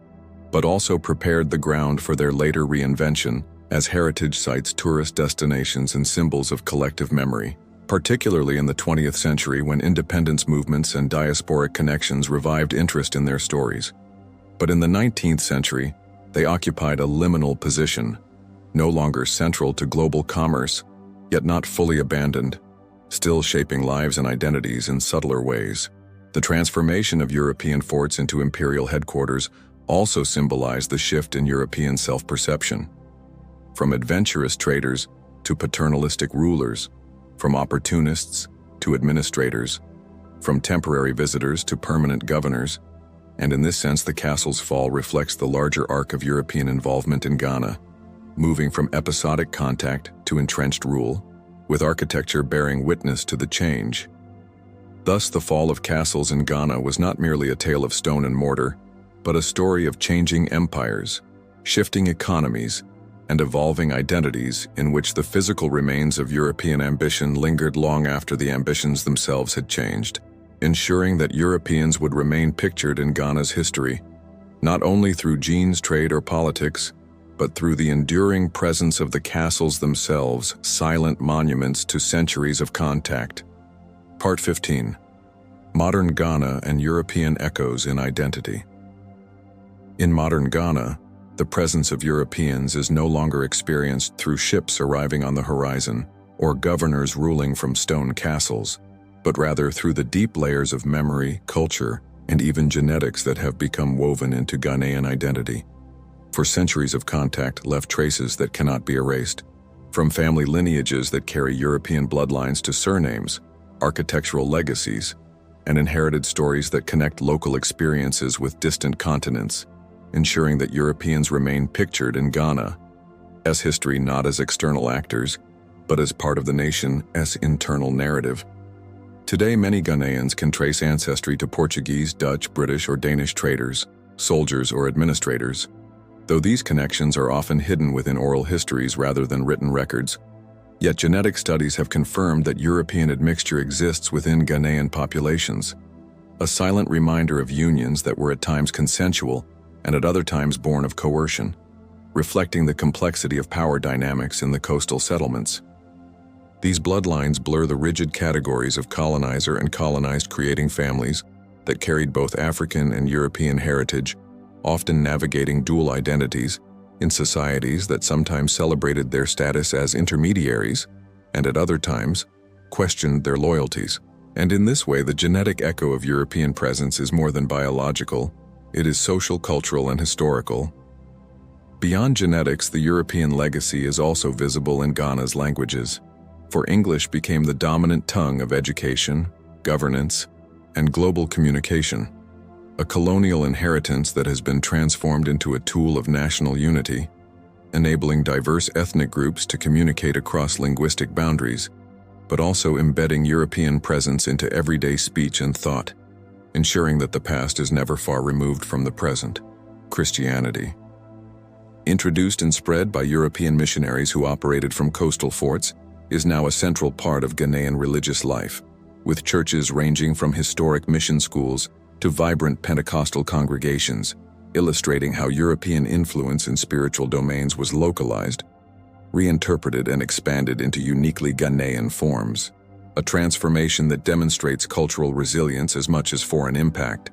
but also prepared the ground for their later reinvention as heritage sites, tourist destinations, and symbols of collective memory, particularly in the 20th century when independence movements and diasporic connections revived interest in their stories. But in the 19th century, they occupied a liminal position, no longer central to global commerce, yet not fully abandoned, still shaping lives and identities in subtler ways. The transformation of European forts into imperial headquarters also symbolized the shift in European self-perception. From adventurous traders to paternalistic rulers, from opportunists to administrators, from temporary visitors to permanent governors, and in this sense the castle's fall reflects the larger arc of European involvement in Ghana, moving from episodic contact to entrenched rule, with architecture bearing witness to the change. Thus, the fall of castles in Ghana was not merely a tale of stone and mortar, but a story of changing empires, shifting economies, and evolving identities in which the physical remains of European ambition lingered long after the ambitions themselves had changed, ensuring that Europeans would remain pictured in Ghana's history, not only through genes, trade, or politics, but through the enduring presence of the castles themselves, silent monuments to centuries of contact. Part 15. Modern Ghana and European Echoes in Identity. In modern Ghana, the presence of Europeans is no longer experienced through ships arriving on the horizon or governors ruling from stone castles, but rather through the deep layers of memory, culture, and even genetics that have become woven into Ghanaian identity. For centuries of contact left traces that cannot be erased, from family lineages that carry European bloodlines to surnames, architectural legacies, and inherited stories that connect local experiences with distant continents, ensuring that Europeans remain pictured in Ghana as history, not as external actors, but as part of the nation's internal narrative. Today, many Ghanaians can trace ancestry to Portuguese, Dutch, British, or Danish traders, soldiers, or administrators. Though these connections are often hidden within oral histories rather than written records, yet genetic studies have confirmed that European admixture exists within Ghanaian populations, a silent reminder of unions that were at times consensual and at other times born of coercion, reflecting the complexity of power dynamics in the coastal settlements. These bloodlines blur the rigid categories of colonizer and colonized, creating families that carried both African and European heritage, often navigating dual identities in societies that sometimes celebrated their status as intermediaries and at other times questioned their loyalties. And in this way, the genetic echo of European presence is more than biological, it is social, cultural, and historical. Beyond genetics, the European legacy is also visible in Ghana's languages, for English became the dominant tongue of education, governance, and global communication. a colonial inheritance that has been transformed into a tool of national unity, enabling diverse ethnic groups to communicate across linguistic boundaries, but also embedding European presence into everyday speech and thought, ensuring that the past is never far removed from the present. Christianity. Introduced and spread by European missionaries who operated from coastal forts, is now a central part of Ghanaian religious life, with churches ranging from historic mission schools to vibrant Pentecostal congregations, illustrating how European influence in spiritual domains was localized, reinterpreted and expanded into uniquely Ghanaian forms, a transformation that demonstrates cultural resilience as much as foreign impact.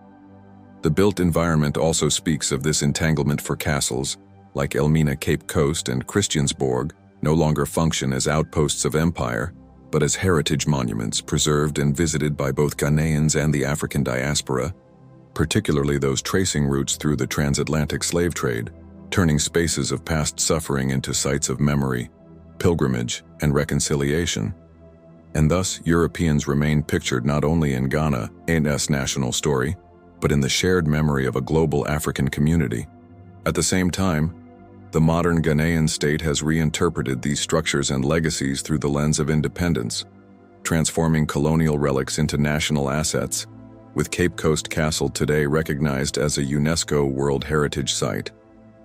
The built environment also speaks of this entanglement, for castles, like Elmina Cape Coast and Christiansborg, no longer function as outposts of empire, but as heritage monuments preserved and visited by both Ghanaians and the African diaspora, particularly those tracing routes through the transatlantic slave trade, turning spaces of past suffering into sites of memory, pilgrimage, and reconciliation. And thus, Europeans remain pictured not only in Ghana's national story, but in the shared memory of a global African community. At the same time, the modern Ghanaian state has reinterpreted these structures and legacies through the lens of independence, transforming colonial relics into national assets, with Cape Coast Castle today recognized as a UNESCO World Heritage Site,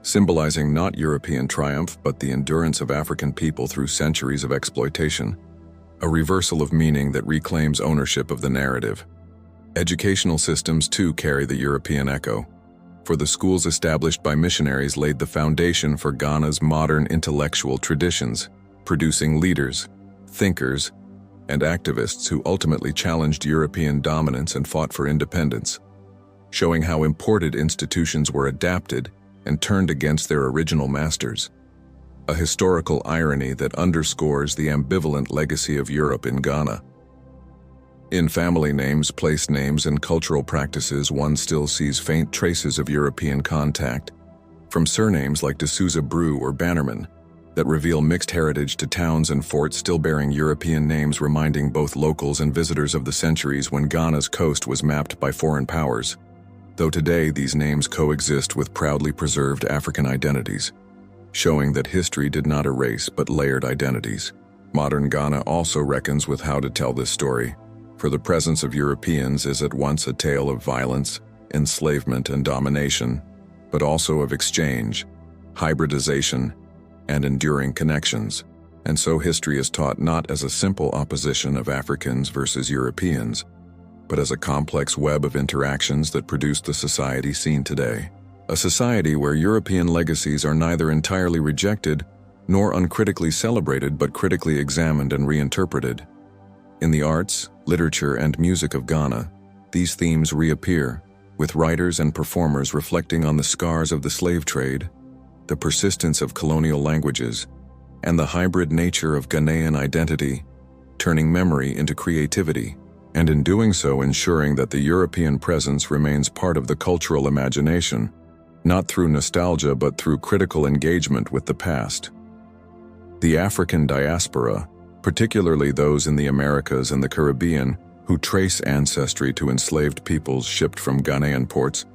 symbolizing not European triumph but the endurance of African people through centuries of exploitation, a reversal of meaning that reclaims ownership of the narrative. Educational systems too carry the European echo, for the schools established by missionaries laid the foundation for Ghana's modern intellectual traditions, producing leaders, thinkers, and activists who ultimately challenged European dominance and fought for independence, showing how imported institutions were adapted and turned against their original masters. A historical irony that underscores the ambivalent legacy of Europe in Ghana. In family names, place names, and cultural practices, one still sees faint traces of European contact, from surnames like D'Souza Brew or Bannerman, that reveal mixed heritage, to towns and forts still bearing European names, reminding both locals and visitors of the centuries when Ghana's coast was mapped by foreign powers. Though today these names coexist with proudly preserved African identities, showing that history did not erase but layered identities. Modern Ghana also reckons with how to tell this story, for the presence of Europeans is at once a tale of violence, enslavement, and domination, but also of exchange, hybridization, and enduring connections. And so history is taught not as a simple opposition of Africans versus Europeans, but as a complex web of interactions that produced the society seen today. A society where European legacies are neither entirely rejected nor uncritically celebrated, but critically examined and reinterpreted. In the arts, literature, and music of Ghana, these themes reappear, with writers and performers reflecting on the scars of the slave trade, the persistence of colonial languages, and the hybrid nature of Ghanaian identity, turning memory into creativity, and in doing so ensuring that the European presence remains part of the cultural imagination, not through nostalgia but through critical engagement with the past. The African diaspora, particularly those in the Americas and the Caribbean who trace ancestry to enslaved peoples shipped from Ghanaian ports,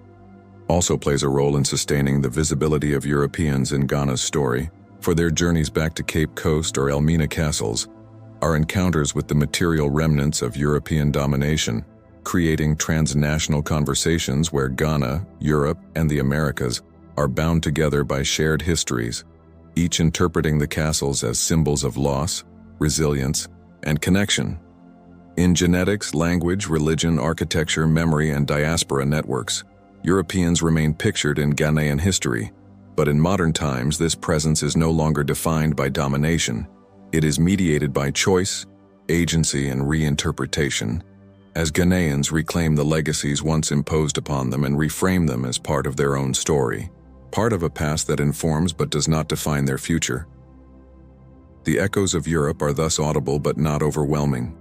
also plays a role in sustaining the visibility of Europeans in Ghana's story, for their journeys back to Cape Coast or Elmina castles are encounters with the material remnants of European domination, creating transnational conversations where Ghana, Europe, and the Americas are bound together by shared histories, each interpreting the castles as symbols of loss, resilience, and connection. In genetics, language, religion, architecture, memory, and diaspora networks, Europeans remain pictured in Ghanaian history, but in modern times this presence is no longer defined by domination. It is mediated by choice, agency, and reinterpretation, as Ghanaians reclaim the legacies once imposed upon them and reframe them as part of their own story, part of a past that informs but does not define their future. The echoes of Europe are thus audible but not overwhelming,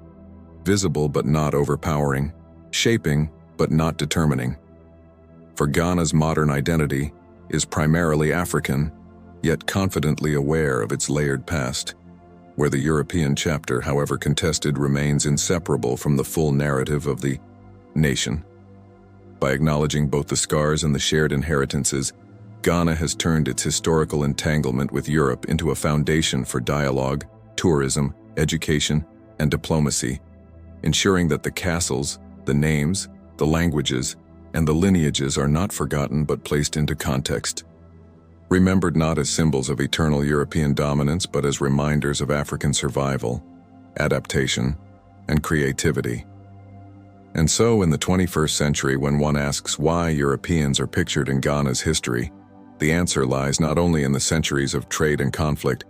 visible but not overpowering, shaping but not determining. For Ghana's modern identity is primarily African, yet confidently aware of its layered past, where the European chapter, however contested, remains inseparable from the full narrative of the nation. By acknowledging both the scars and the shared inheritances, Ghana has turned its historical entanglement with Europe into a foundation for dialogue, tourism, education, and diplomacy, ensuring that the castles, the names, the languages, and the lineages are not forgotten but placed into context. Remembered not as symbols of eternal European dominance but as reminders of African survival, adaptation, and creativity. And so, in the 21st century, when one asks why Europeans are pictured in Ghana's history, the answer lies not only in the centuries of trade and conflict,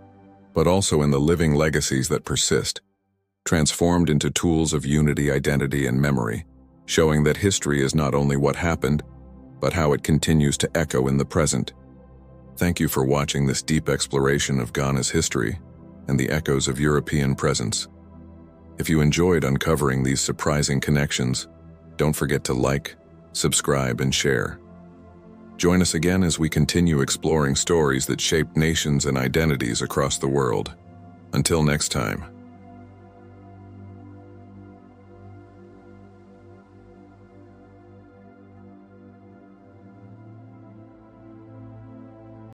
but also in the living legacies that persist, transformed into tools of unity, identity, and memory, showing that history is not only what happened, but how it continues to echo in the present. Thank you for watching this deep exploration of Ghana's history and the echoes of European presence. If you enjoyed uncovering these surprising connections, don't forget to like, subscribe, and share. Join us again as we continue exploring stories that shaped nations and identities across the world. Until next time.